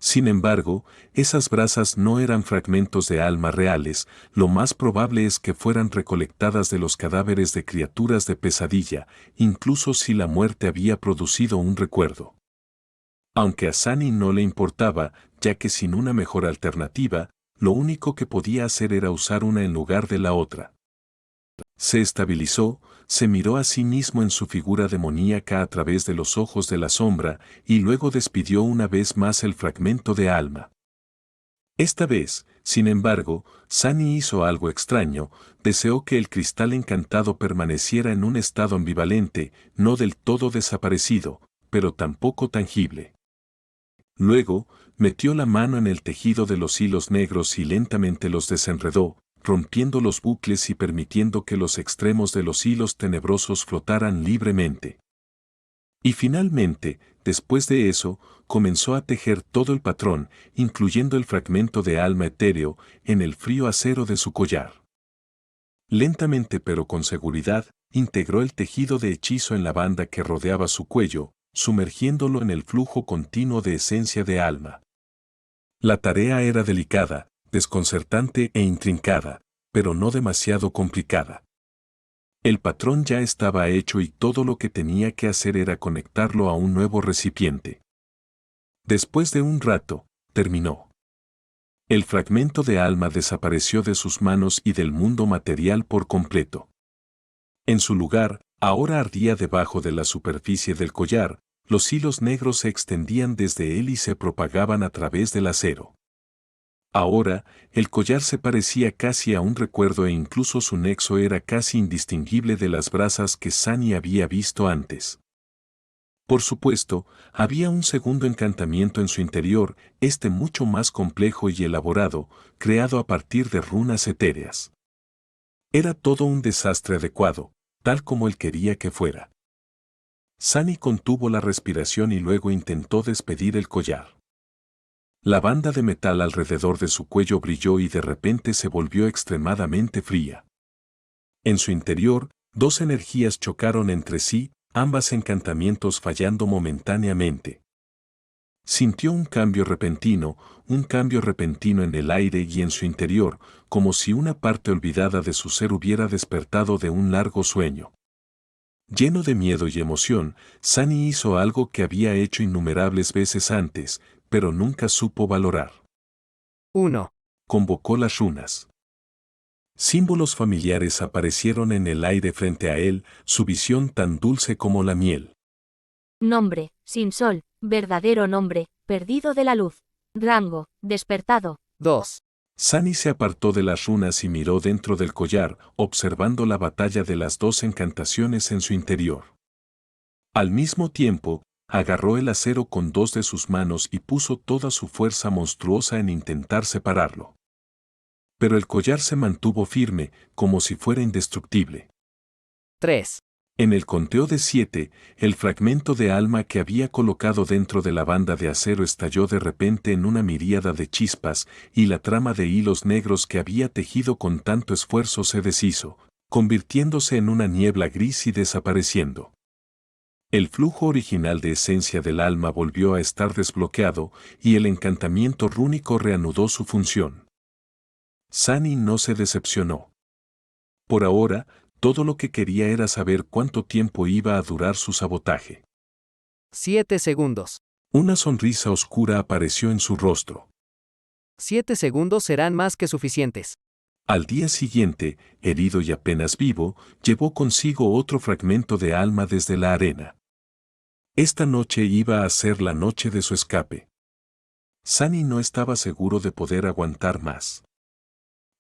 Sin embargo, esas brasas no eran fragmentos de alma reales, lo más probable es que fueran recolectadas de los cadáveres de criaturas de pesadilla, incluso si la muerte había producido un recuerdo. Aunque a Sunny no le importaba, ya que sin una mejor alternativa, lo único que podía hacer era usar una en lugar de la otra. Se estabilizó, se miró a sí mismo en su figura demoníaca a través de los ojos de la sombra y luego despidió una vez más el fragmento de alma. Esta vez, sin embargo, Sunny hizo algo extraño, deseó que el cristal encantado permaneciera en un estado ambivalente, no del todo desaparecido, pero tampoco tangible. Luego, metió la mano en el tejido de los hilos negros y lentamente los desenredó, rompiendo los bucles y permitiendo que los extremos de los hilos tenebrosos flotaran libremente. Y finalmente, después de eso, comenzó a tejer todo el patrón, incluyendo el fragmento de alma etéreo, en el frío acero de su collar. Lentamente pero con seguridad, integró el tejido de hechizo en la banda que rodeaba su cuello, sumergiéndolo en el flujo continuo de esencia de alma. La tarea era delicada, desconcertante e intrincada, pero no demasiado complicada. El patrón ya estaba hecho y todo lo que tenía que hacer era conectarlo a un nuevo recipiente. Después de un rato, terminó. El fragmento de alma desapareció de sus manos y del mundo material por completo. En su lugar, ahora ardía debajo de la superficie del collar, los hilos negros se extendían desde él y se propagaban a través del acero. Ahora, el collar se parecía casi a un recuerdo e incluso su nexo era casi indistinguible de las brasas que Sunny había visto antes. Por supuesto, había un segundo encantamiento en su interior, este mucho más complejo y elaborado, creado a partir de runas etéreas. Era todo un desastre adecuado, tal como él quería que fuera. Sunny contuvo la respiración y luego intentó despedir el collar. La banda de metal alrededor de su cuello brilló y de repente se volvió extremadamente fría. En su interior, dos energías chocaron entre sí, ambas encantamientos fallando momentáneamente. Sintió un cambio repentino en el aire y en su interior, como si una parte olvidada de su ser hubiera despertado de un largo sueño. Lleno de miedo y emoción, Sunny hizo algo que había hecho innumerables veces antes, pero nunca supo valorar. 1. Convocó las runas. Símbolos familiares aparecieron en el aire frente a él, su visión tan dulce como la miel. Nombre, sin sol, verdadero nombre, perdido de la luz. Rango, despertado. 2. Sunny se apartó de las runas y miró dentro del collar, observando la batalla de las dos encantaciones en su interior. Al mismo tiempo, agarró el acero con dos de sus manos y puso toda su fuerza monstruosa en intentar separarlo. Pero el collar se mantuvo firme, como si fuera indestructible. 3. En el conteo de 7, el fragmento de alma que había colocado dentro de la banda de acero estalló de repente en una miríada de chispas, y la trama de hilos negros que había tejido con tanto esfuerzo se deshizo, convirtiéndose en una niebla gris y desapareciendo. El flujo original de esencia del alma volvió a estar desbloqueado, y el encantamiento rúnico reanudó su función. Sunny no se decepcionó. Por ahora, todo lo que quería era saber cuánto tiempo iba a durar su sabotaje. 7 segundos. Una sonrisa oscura apareció en su rostro. 7 segundos serán más que suficientes. Al día siguiente, herido y apenas vivo, llevó consigo otro fragmento de alma desde la arena. Esta noche iba a ser la noche de su escape. Sunny no estaba seguro de poder aguantar más.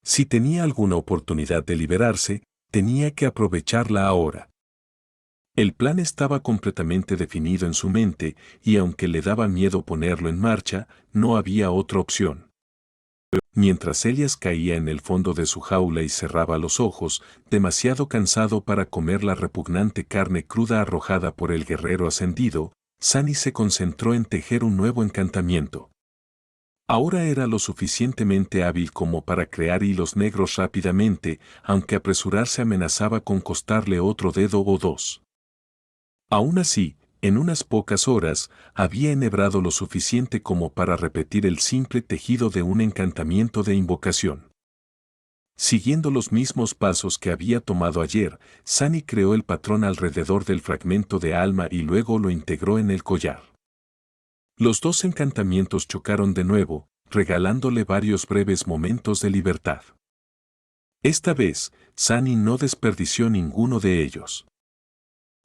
Si tenía alguna oportunidad de liberarse, tenía que aprovecharla ahora. El plan estaba completamente definido en su mente, y aunque le daba miedo ponerlo en marcha, no había otra opción. Mientras Elias caía en el fondo de su jaula y cerraba los ojos, demasiado cansado para comer la repugnante carne cruda arrojada por el guerrero ascendido, Sunny se concentró en tejer un nuevo encantamiento. Ahora era lo suficientemente hábil como para crear hilos negros rápidamente, aunque apresurarse amenazaba con costarle otro dedo o dos. Aún así, en unas pocas horas, había enhebrado lo suficiente como para repetir el simple tejido de un encantamiento de invocación. Siguiendo los mismos pasos que había tomado ayer, Sunny creó el patrón alrededor del fragmento de alma y luego lo integró en el collar. Los dos encantamientos chocaron de nuevo, regalándole varios breves momentos de libertad. Esta vez, Sunny no desperdició ninguno de ellos.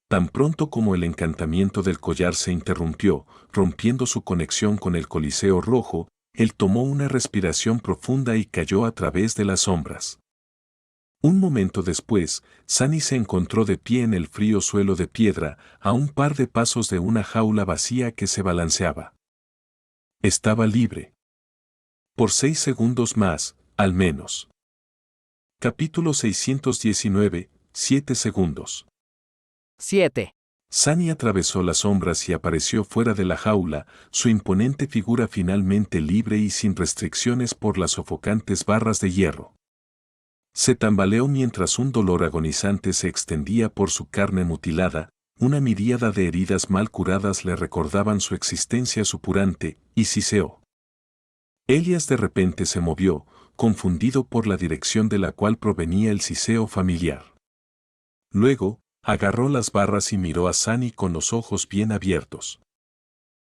Tan pronto como el encantamiento del collar se interrumpió, rompiendo su conexión con el Coliseo Rojo, él tomó una respiración profunda y cayó a través de las sombras. Un momento después, Sunny se encontró de pie en el frío suelo de piedra, a un par de pasos de una jaula vacía que se balanceaba. Estaba libre. Por 6 segundos más, al menos. Capítulo 619, 7 segundos. 7. Sunny atravesó las sombras y apareció fuera de la jaula, su imponente figura finalmente libre y sin restricciones por las sofocantes barras de hierro. Se tambaleó mientras un dolor agonizante se extendía por su carne mutilada, una miríada de heridas mal curadas le recordaban su existencia supurante, y siseó. Elias de repente se movió, confundido por la dirección de la cual provenía el siseo familiar. Luego, agarró las barras y miró a Sunny con los ojos bien abiertos.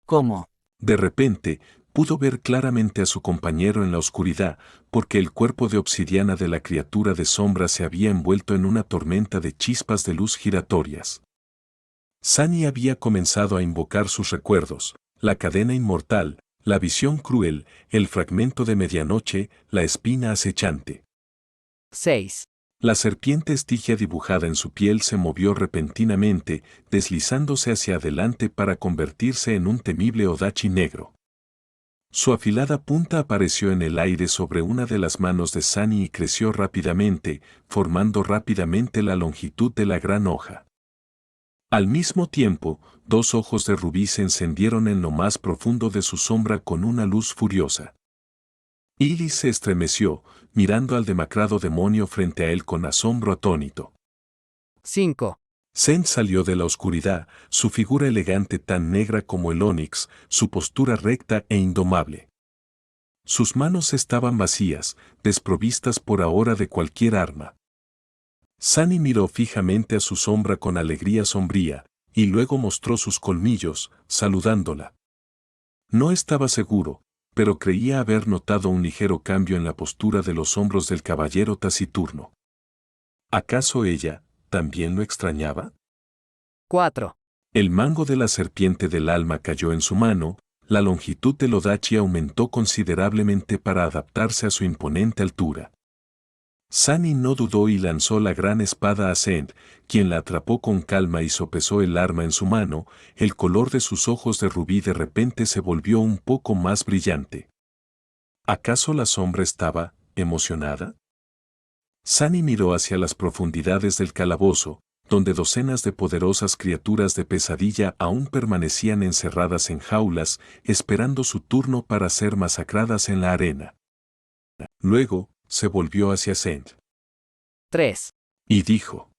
¿Cómo? De repente, pudo ver claramente a su compañero en la oscuridad, porque el cuerpo de obsidiana de la criatura de sombra se había envuelto en una tormenta de chispas de luz giratorias. Sunny había comenzado a invocar sus recuerdos, la cadena inmortal, la visión cruel, el fragmento de medianoche, la espina acechante. 6. La serpiente estigia dibujada en su piel se movió repentinamente, deslizándose hacia adelante para convertirse en un temible odachi negro. Su afilada punta apareció en el aire sobre una de las manos de Sunny y creció rápidamente, formando rápidamente la longitud de la gran hoja. Al mismo tiempo, 2 ojos de rubí se encendieron en lo más profundo de su sombra con una luz furiosa. Iris se estremeció, mirando al demacrado demonio frente a él con asombro atónito. 5. Zen salió de la oscuridad, su figura elegante tan negra como el ónix, su postura recta e indomable. Sus manos estaban vacías, desprovistas por ahora de cualquier arma. Sunny miró fijamente a su sombra con alegría sombría, y luego mostró sus colmillos, saludándola. No estaba seguro, pero creía haber notado un ligero cambio en la postura de los hombros del caballero taciturno. ¿Acaso ella también lo extrañaba? 4. El mango de la serpiente del alma cayó en su mano, la longitud del odachi aumentó considerablemente para adaptarse a su imponente altura. Sunny no dudó y lanzó la gran espada a Zend, quien la atrapó con calma y sopesó el arma en su mano, el color de sus ojos de rubí de repente se volvió un poco más brillante. ¿Acaso la sombra estaba emocionada? Sunny miró hacia las profundidades del calabozo, donde docenas de poderosas criaturas de pesadilla aún permanecían encerradas en jaulas, esperando su turno para ser masacradas en la arena. Luego, se volvió hacia Zend. 3. Y dijo.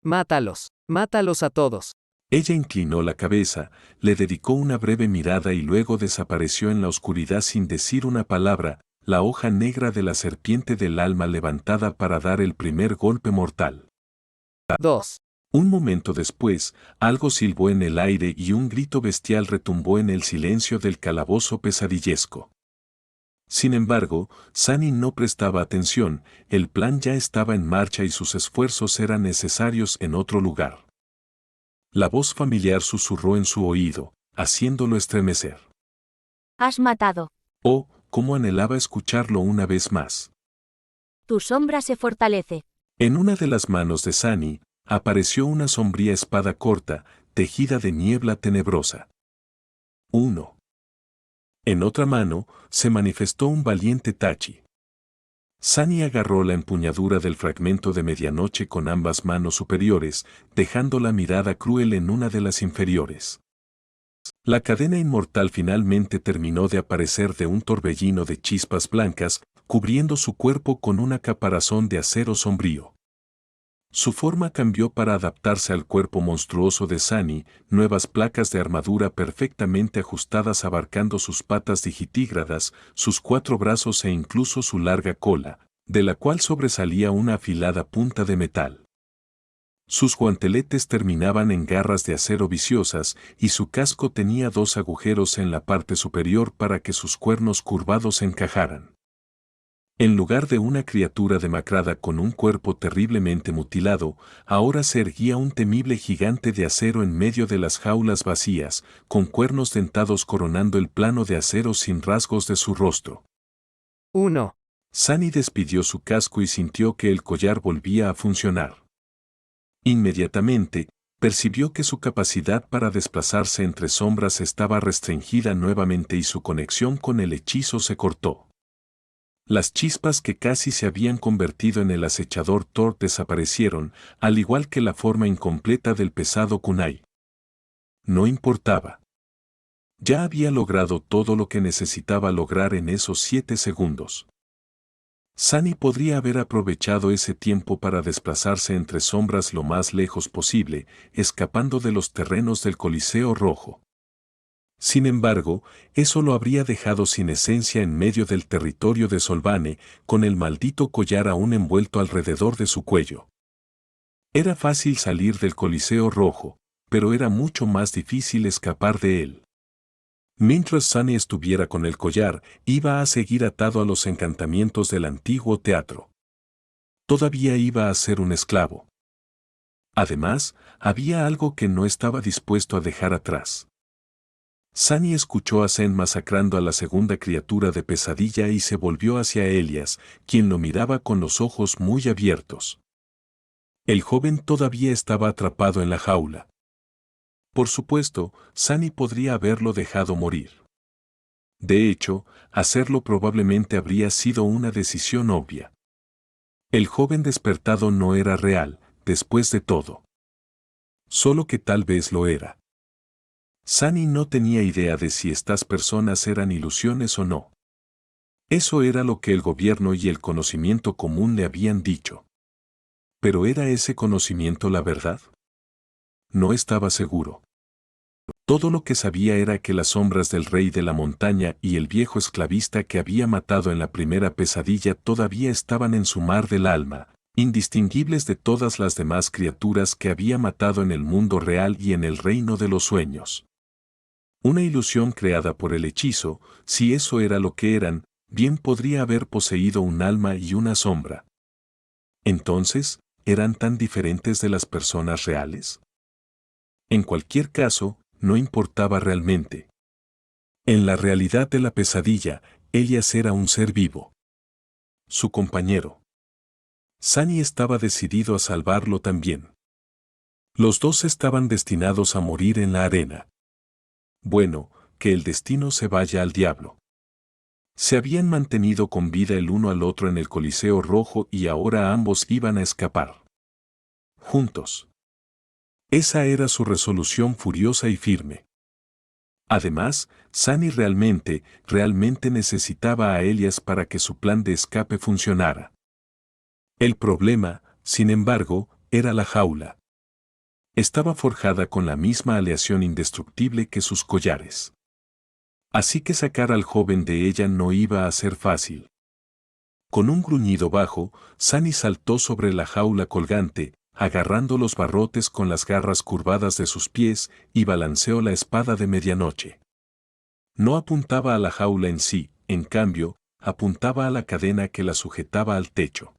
Mátalos, mátalos a todos. Ella inclinó la cabeza, le dedicó una breve mirada y luego desapareció en la oscuridad sin decir una palabra, la hoja negra de la serpiente del alma levantada para dar el primer golpe mortal. 2. Un momento después, algo silbó en el aire y un grito bestial retumbó en el silencio del calabozo pesadillesco. Sin embargo, Sunny no prestaba atención, el plan ya estaba en marcha y sus esfuerzos eran necesarios en otro lugar. La voz familiar susurró en su oído, haciéndolo estremecer. Has matado. Oh, cómo anhelaba escucharlo una vez más. Tu sombra se fortalece. En una de las manos de Sunny, apareció una sombría espada corta, tejida de niebla tenebrosa. 1. En otra mano, se manifestó un valiente tachi. Sunny agarró la empuñadura del fragmento de medianoche con ambas manos superiores, dejando la mirada cruel en una de las inferiores. La cadena inmortal finalmente terminó de aparecer de un torbellino de chispas blancas, cubriendo su cuerpo con una caparazón de acero sombrío. Su forma cambió para adaptarse al cuerpo monstruoso de Sunny, nuevas placas de armadura perfectamente ajustadas abarcando sus patas digitígradas, sus 4 brazos e incluso su larga cola, de la cual sobresalía una afilada punta de metal. Sus guanteletes terminaban en garras de acero viciosas y su casco tenía 2 agujeros en la parte superior para que sus cuernos curvados encajaran. En lugar de una criatura demacrada con un cuerpo terriblemente mutilado, ahora se erguía un temible gigante de acero en medio de las jaulas vacías, con cuernos dentados coronando el plano de acero sin rasgos de su rostro. 1. Sunny despidió su casco y sintió que el collar volvía a funcionar. Inmediatamente, percibió que su capacidad para desplazarse entre sombras estaba restringida nuevamente y su conexión con el hechizo se cortó. Las chispas que casi se habían convertido en el acechador Thor desaparecieron, al igual que la forma incompleta del pesado kunai. No importaba. Ya había logrado todo lo que necesitaba lograr en esos 7 segundos. Sunny podría haber aprovechado ese tiempo para desplazarse entre sombras lo más lejos posible, escapando de los terrenos del Coliseo Rojo. Sin embargo, eso lo habría dejado sin esencia en medio del territorio de Solvane, con el maldito collar aún envuelto alrededor de su cuello. Era fácil salir del Coliseo Rojo, pero era mucho más difícil escapar de él. Mientras Sunny estuviera con el collar, iba a seguir atado a los encantamientos del antiguo teatro. Todavía iba a ser un esclavo. Además, había algo que no estaba dispuesto a dejar atrás. Sunny escuchó a Zen masacrando a la segunda criatura de pesadilla y se volvió hacia Elias, quien lo miraba con los ojos muy abiertos. El joven todavía estaba atrapado en la jaula. Por supuesto, Sunny podría haberlo dejado morir. De hecho, hacerlo probablemente habría sido una decisión obvia. El joven despertado no era real, después de todo. Solo que tal vez lo era. Sunny no tenía idea de si estas personas eran ilusiones o no. Eso era lo que el gobierno y el conocimiento común le habían dicho. ¿Pero era ese conocimiento la verdad? No estaba seguro. Todo lo que sabía era que las sombras del rey de la montaña y el viejo esclavista que había matado en la primera pesadilla todavía estaban en su mar del alma, indistinguibles de todas las demás criaturas que había matado en el mundo real y en el reino de los sueños. Una ilusión creada por el hechizo, si eso era lo que eran, bien podría haber poseído un alma y una sombra. Entonces, ¿eran tan diferentes de las personas reales? En cualquier caso, no importaba realmente. En la realidad de la pesadilla, Elias era un ser vivo. Su compañero. Sunny estaba decidido a salvarlo también. Los dos estaban destinados a morir en la arena. Bueno, que el destino se vaya al diablo. Se habían mantenido con vida el uno al otro en el Coliseo Rojo y ahora ambos iban a escapar. Juntos. Esa era su resolución furiosa y firme. Además, Sunny realmente necesitaba a Elias para que su plan de escape funcionara. El problema, sin embargo, era la jaula. Estaba forjada con la misma aleación indestructible que sus collares. Así que sacar al joven de ella no iba a ser fácil. Con un gruñido bajo, Sunny saltó sobre la jaula colgante, agarrando los barrotes con las garras curvadas de sus pies y balanceó la espada de medianoche. No apuntaba a la jaula en sí, en cambio, apuntaba a la cadena que la sujetaba al techo.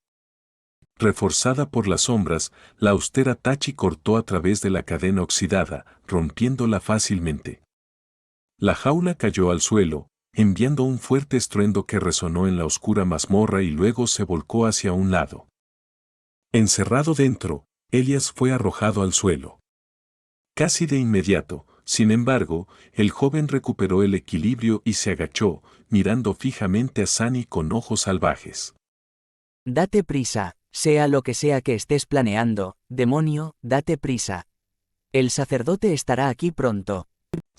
Reforzada por las sombras, la austera Tachi cortó a través de la cadena oxidada, rompiéndola fácilmente. La jaula cayó al suelo, enviando un fuerte estruendo que resonó en la oscura mazmorra y luego se volcó hacia un lado. Encerrado dentro, Elias fue arrojado al suelo. Casi de inmediato, sin embargo, el joven recuperó el equilibrio y se agachó, mirando fijamente a Sunny con ojos salvajes. Date prisa, sea lo que sea que estés planeando, demonio, date prisa. El sacerdote estará aquí pronto.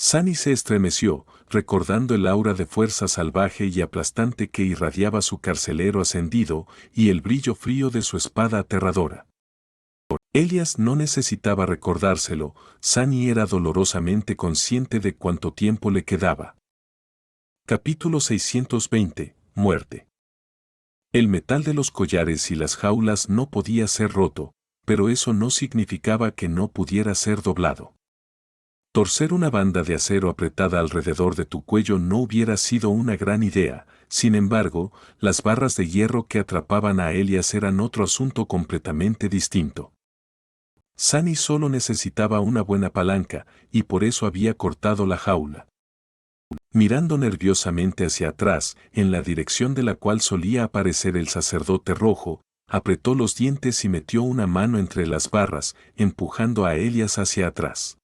Sunny se estremeció, recordando el aura de fuerza salvaje y aplastante que irradiaba su carcelero ascendido y el brillo frío de su espada aterradora. Elias no necesitaba recordárselo, Sunny era dolorosamente consciente de cuánto tiempo le quedaba. Capítulo 620. Muerte. El metal de los collares y las jaulas no podía ser roto, pero eso no significaba que no pudiera ser doblado. Torcer una banda de acero apretada alrededor de tu cuello no hubiera sido una gran idea, sin embargo, las barras de hierro que atrapaban a Elias eran otro asunto completamente distinto. Sunny solo necesitaba una buena palanca, y por eso había cortado la jaula. Mirando nerviosamente hacia atrás, en la dirección de la cual solía aparecer el sacerdote rojo, apretó los dientes y metió una mano entre las barras, empujando a Elias hacia atrás.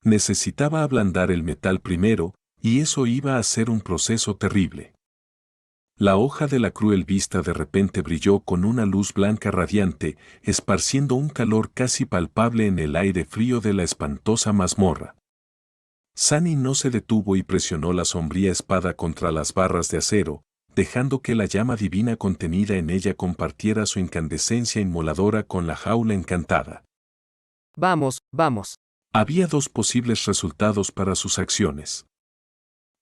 Necesitaba ablandar el metal primero, y eso iba a ser un proceso terrible. La hoja de la cruel vista de repente brilló con una luz blanca radiante, esparciendo un calor casi palpable en el aire frío de la espantosa mazmorra. Sunny no se detuvo y presionó la sombría espada contra las barras de acero, dejando que la llama divina contenida en ella compartiera su incandescencia inmoladora con la jaula encantada. Vamos, vamos. Había dos posibles resultados para sus acciones.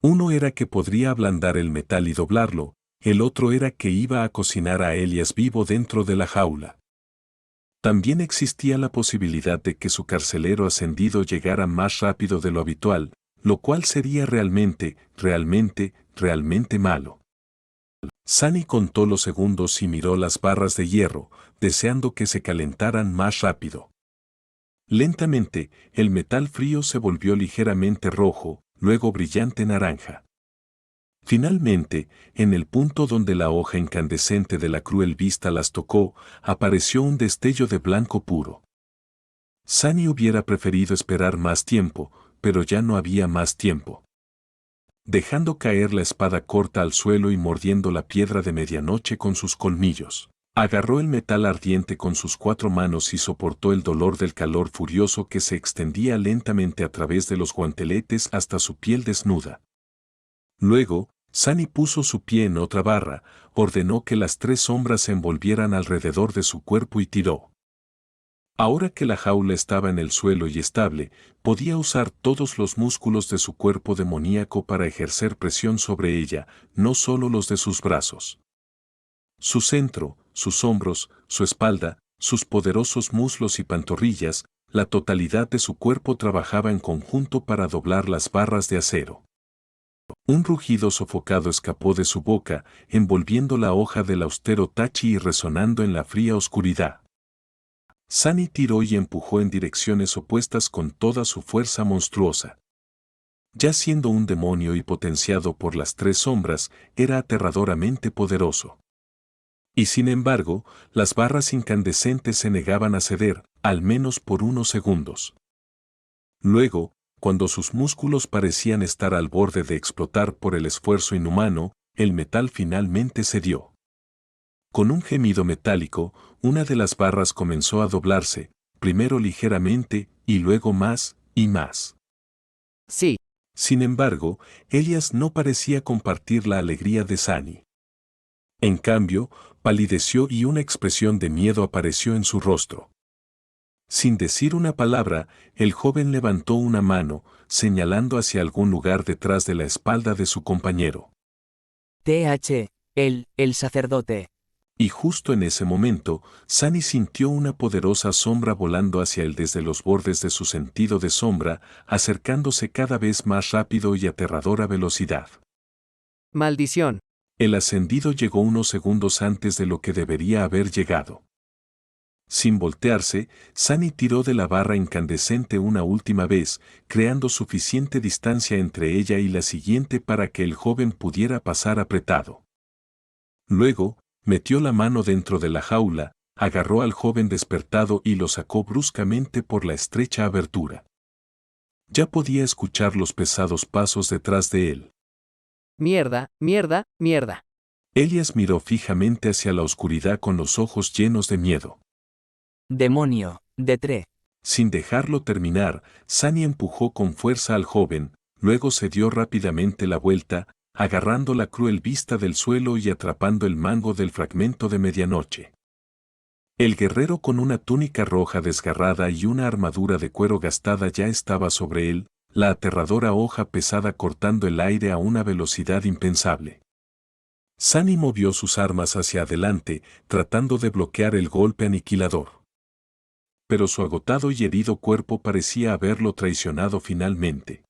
Uno era que podría ablandar el metal y doblarlo, el otro era que iba a cocinar a Elias vivo dentro de la jaula. También existía la posibilidad de que su carcelero ascendido llegara más rápido de lo habitual, lo cual sería realmente malo. Sunny contó los segundos y miró las barras de hierro, deseando que se calentaran más rápido. Lentamente, el metal frío se volvió ligeramente rojo, luego brillante naranja. Finalmente, en el punto donde la hoja incandescente de la cruel vista las tocó, apareció un destello de blanco puro. Sunny hubiera preferido esperar más tiempo, pero ya no había más tiempo. Dejando caer la espada corta al suelo y mordiendo la piedra de medianoche con sus colmillos, agarró el metal ardiente con sus 4 manos y soportó el dolor del calor furioso que se extendía lentamente a través de los guanteletes hasta su piel desnuda. Luego, Sunny puso su pie en otra barra, ordenó que las 3 sombras se envolvieran alrededor de su cuerpo y tiró. Ahora que la jaula estaba en el suelo y estable, podía usar todos los músculos de su cuerpo demoníaco para ejercer presión sobre ella, no solo los de sus brazos. Su centro, sus hombros, su espalda, sus poderosos muslos y pantorrillas, la totalidad de su cuerpo trabajaba en conjunto para doblar las barras de acero. Un rugido sofocado escapó de su boca, envolviendo la hoja del austero tachi y resonando en la fría oscuridad. Sunny tiró y empujó en direcciones opuestas con toda su fuerza monstruosa. Ya siendo un demonio y potenciado por las 3 sombras, era aterradoramente poderoso. Y sin embargo, las barras incandescentes se negaban a ceder, al menos por unos segundos. Luego, cuando sus músculos parecían estar al borde de explotar por el esfuerzo inhumano, el metal finalmente cedió. Con un gemido metálico, una de las barras comenzó a doblarse, primero ligeramente y luego más y más. Sí. Sin embargo, Elias no parecía compartir la alegría de Sunny. En cambio, palideció y una expresión de miedo apareció en su rostro. Sin decir una palabra, el joven levantó una mano, señalando hacia algún lugar detrás de la espalda de su compañero. el sacerdote. Y justo en ese momento, Sunny sintió una poderosa sombra volando hacia él desde los bordes de su sentido de sombra, acercándose cada vez más rápido y a aterradora velocidad. Maldición. El ascendido llegó unos segundos antes de lo que debería haber llegado. Sin voltearse, Sunny tiró de la barra incandescente una última vez, creando suficiente distancia entre ella y la siguiente para que el joven pudiera pasar apretado. Luego, metió la mano dentro de la jaula, agarró al joven despertado y lo sacó bruscamente por la estrecha abertura. Ya podía escuchar los pesados pasos detrás de él. Mierda, mierda, mierda. Elias miró fijamente hacia la oscuridad con los ojos llenos de miedo. Demonio, Detré. Sin dejarlo terminar, Sunny empujó con fuerza al joven, luego se dio rápidamente la vuelta, agarrando la cruel vista del suelo y atrapando el mango del fragmento de medianoche. El guerrero con una túnica roja desgarrada y una armadura de cuero gastada ya estaba sobre él, la aterradora hoja pesada cortando el aire a una velocidad impensable. Sunny movió sus armas hacia adelante, tratando de bloquear el golpe aniquilador. Pero su agotado y herido cuerpo parecía haberlo traicionado finalmente.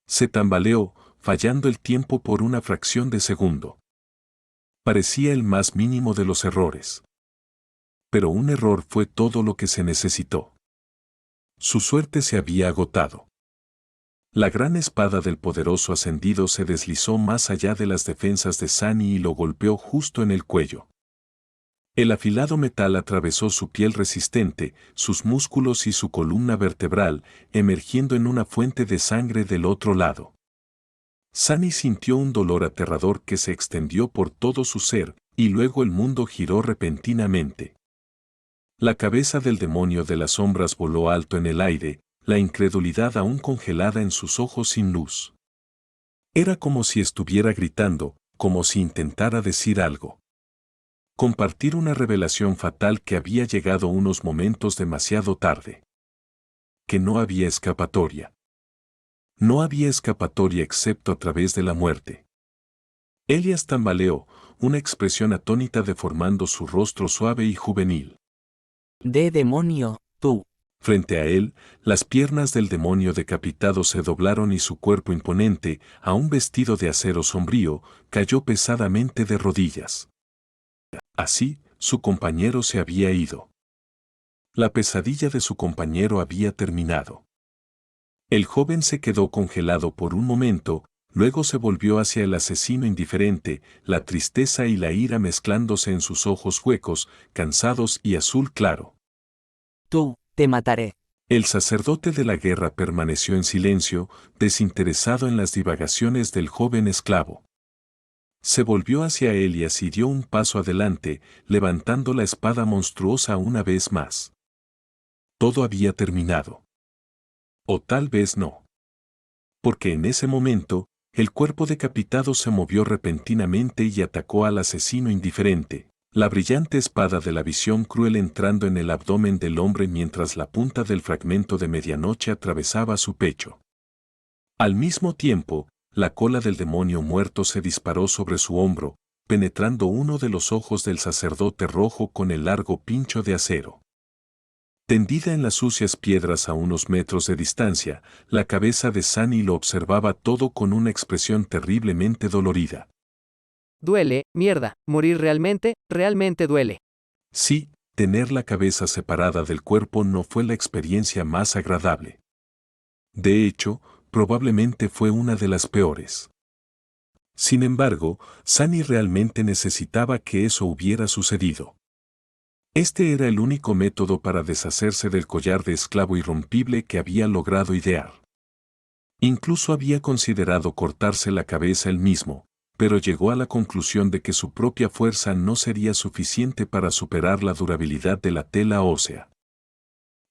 Se tambaleó, fallando el tiempo por una fracción de segundo. Parecía el más mínimo de los errores. Pero un error fue todo lo que se necesitó. Su suerte se había agotado. La gran espada del poderoso ascendido se deslizó más allá de las defensas de Sunny y lo golpeó justo en el cuello. El afilado metal atravesó su piel resistente, sus músculos y su columna vertebral, emergiendo en una fuente de sangre del otro lado. Sunny sintió un dolor aterrador que se extendió por todo su ser, y luego el mundo giró repentinamente. La cabeza del demonio de las sombras voló alto en el aire, la incredulidad aún congelada en sus ojos sin luz. Era como si estuviera gritando, como si intentara decir algo. Compartir una revelación fatal que había llegado unos momentos demasiado tarde. Que no había escapatoria. No había escapatoria excepto a través de la muerte. Elias tambaleó, una expresión atónita deformando su rostro suave y juvenil. ¡De demonio, tú! Frente a él, las piernas del demonio decapitado se doblaron y su cuerpo imponente, aún vestido de acero sombrío, cayó pesadamente de rodillas. Así, su compañero se había ido. La pesadilla de su compañero había terminado. El joven se quedó congelado por un momento, luego se volvió hacia el asesino indiferente, la tristeza y la ira mezclándose en sus ojos huecos, cansados y azul claro. Tú, te mataré. El sacerdote de la guerra permaneció en silencio, desinteresado en las divagaciones del joven esclavo. Se volvió hacia Elias y dio un paso adelante, levantando la espada monstruosa una vez más. Todo había terminado. O tal vez no. Porque en ese momento, el cuerpo decapitado se movió repentinamente y atacó al asesino indiferente, la brillante espada de la visión cruel entrando en el abdomen del hombre mientras la punta del fragmento de medianoche atravesaba su pecho. Al mismo tiempo, la cola del demonio muerto se disparó sobre su hombro, penetrando uno de los ojos del sacerdote rojo con el largo pincho de acero. Tendida en las sucias piedras a unos metros de distancia, la cabeza de Sunny lo observaba todo con una expresión terriblemente dolorida. Duele, mierda, morir realmente duele. Sí, tener la cabeza separada del cuerpo no fue la experiencia más agradable. De hecho, probablemente fue una de las peores. Sin embargo, Sunny realmente necesitaba que eso hubiera sucedido. Este era el único método para deshacerse del collar de esclavo irrompible que había logrado idear. Incluso había considerado cortarse la cabeza él mismo, pero llegó a la conclusión de que su propia fuerza no sería suficiente para superar la durabilidad de la tela ósea.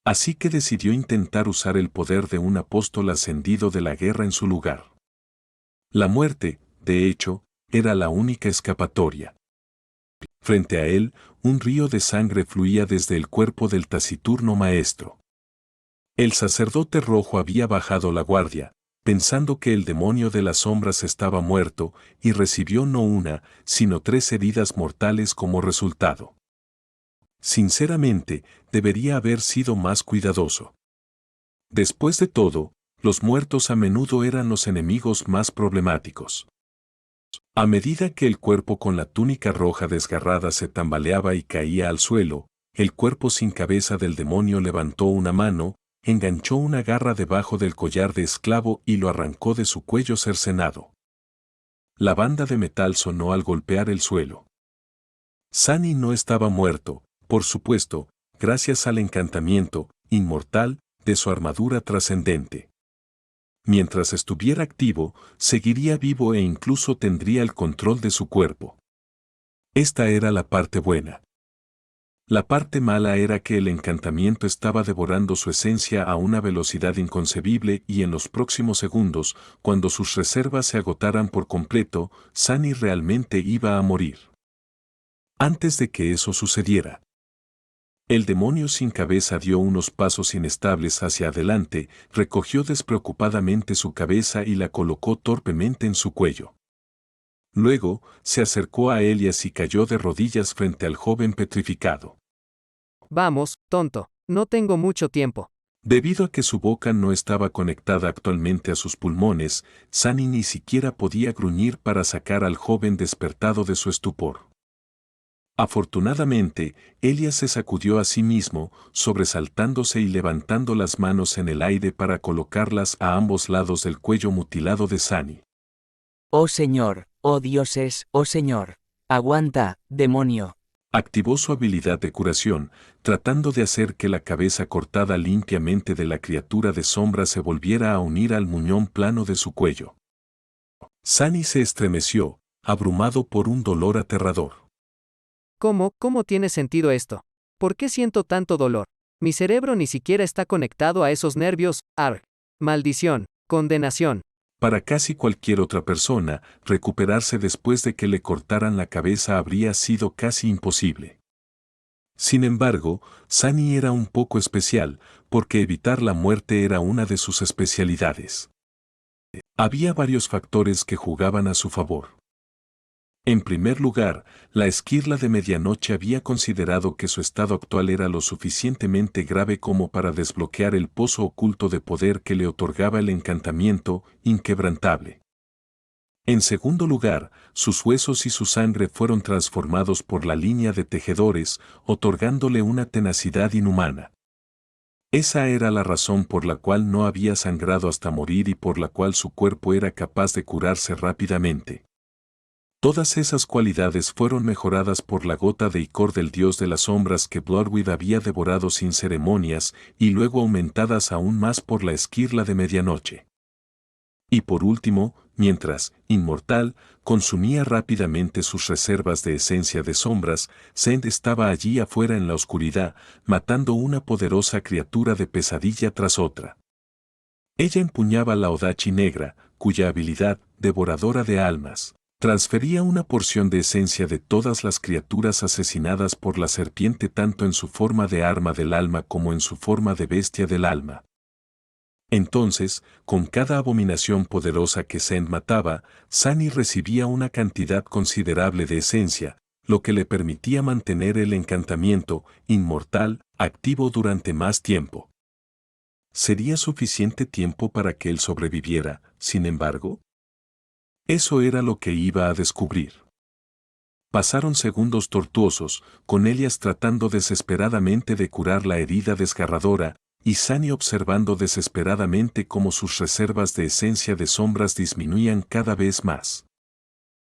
Así que decidió intentar usar el poder de un apóstol ascendido de la guerra en su lugar. La muerte, de hecho, era la única escapatoria. Frente a él, un río de sangre fluía desde el cuerpo del taciturno maestro. El sacerdote rojo había bajado la guardia, pensando que el demonio de las sombras estaba muerto, y recibió no una, sino 3 heridas mortales como resultado. Sinceramente, debería haber sido más cuidadoso. Después de todo, los muertos a menudo eran los enemigos más problemáticos. A medida que el cuerpo con la túnica roja desgarrada se tambaleaba y caía al suelo, el cuerpo sin cabeza del demonio levantó una mano, enganchó una garra debajo del collar de esclavo y lo arrancó de su cuello cercenado. La banda de metal sonó al golpear el suelo. Sunny no estaba muerto, por supuesto, gracias al encantamiento, inmortal, de su armadura trascendente. Mientras estuviera activo, seguiría vivo e incluso tendría el control de su cuerpo. Esta era la parte buena. La parte mala era que el encantamiento estaba devorando su esencia a una velocidad inconcebible y en los próximos segundos, cuando sus reservas se agotaran por completo, Sunny realmente iba a morir. Antes de que eso sucediera, el demonio sin cabeza dio unos pasos inestables hacia adelante, recogió despreocupadamente su cabeza y la colocó torpemente en su cuello. Luego, se acercó a Elias y cayó de rodillas frente al joven petrificado. Vamos, tonto, no tengo mucho tiempo. Debido a que su boca no estaba conectada actualmente a sus pulmones, Sunny ni siquiera podía gruñir para sacar al joven despertado de su estupor. Afortunadamente, Elias se sacudió a sí mismo, sobresaltándose y levantando las manos en el aire para colocarlas a ambos lados del cuello mutilado de Sunny. Oh Señor, oh dioses, oh Señor. Aguanta, demonio. Activó su habilidad de curación, tratando de hacer que la cabeza cortada limpiamente de la criatura de sombra se volviera a unir al muñón plano de su cuello. Sunny se estremeció, abrumado por un dolor aterrador. ¿Cómo tiene sentido esto? ¿Por qué siento tanto dolor? Mi cerebro ni siquiera está conectado a esos nervios. ¡Arg! Maldición, condenación. Para casi cualquier otra persona, recuperarse después de que le cortaran la cabeza habría sido casi imposible. Sin embargo, Sunny era un poco especial, porque evitar la muerte era una de sus especialidades. Había varios factores que jugaban a su favor. En primer lugar, la esquirla de medianoche había considerado que su estado actual era lo suficientemente grave como para desbloquear el pozo oculto de poder que le otorgaba el encantamiento inquebrantable. En segundo lugar, sus huesos y su sangre fueron transformados por la línea de tejedores, otorgándole una tenacidad inhumana. Esa era la razón por la cual no había sangrado hasta morir y por la cual su cuerpo era capaz de curarse rápidamente. Todas esas cualidades fueron mejoradas por la gota de icor del dios de las sombras que Bloodwydd había devorado sin ceremonias y luego aumentadas aún más por la esquirla de medianoche. Y por último, mientras, inmortal, consumía rápidamente sus reservas de esencia de sombras, Zend estaba allí afuera en la oscuridad, matando una poderosa criatura de pesadilla tras otra. Ella empuñaba la Odachi negra, cuya habilidad, devoradora de almas, transfería una porción de esencia de todas las criaturas asesinadas por la serpiente tanto en su forma de arma del alma como en su forma de bestia del alma. Entonces, con cada abominación poderosa que Zend mataba, Sunny recibía una cantidad considerable de esencia, lo que le permitía mantener el encantamiento inmortal activo durante más tiempo. ¿Sería suficiente tiempo para que él sobreviviera, sin embargo? Eso era lo que iba a descubrir. Pasaron segundos tortuosos, con Elias tratando desesperadamente de curar la herida desgarradora, y Sunny observando desesperadamente cómo sus reservas de esencia de sombras disminuían cada vez más.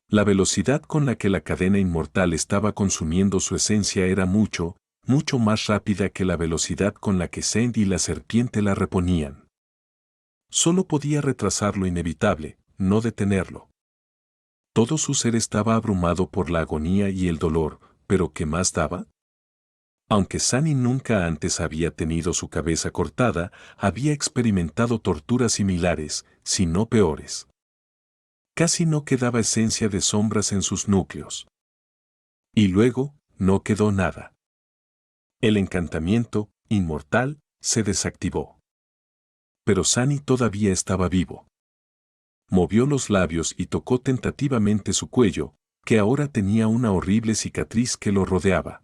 La velocidad con la que la cadena inmortal estaba consumiendo su esencia era mucho más rápida que la velocidad con la que Zend y la serpiente la reponían. Solo podía retrasar lo inevitable, no detenerlo. Todo su ser estaba abrumado por la agonía y el dolor, pero ¿qué más daba? Aunque Sunny nunca antes había tenido su cabeza cortada, había experimentado torturas similares, si no peores. Casi no quedaba esencia de sombras en sus núcleos. Y luego, no quedó nada. El encantamiento, inmortal, se desactivó. Pero Sunny todavía estaba vivo. Movió los labios y tocó tentativamente su cuello, que ahora tenía una horrible cicatriz que lo rodeaba.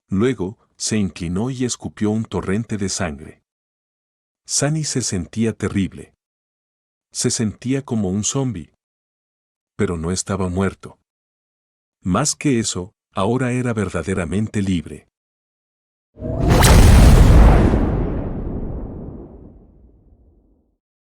Luego, se inclinó y escupió un torrente de sangre. Sunny se sentía terrible. Se sentía como un zombi. Pero no estaba muerto. Más que eso, ahora era verdaderamente libre.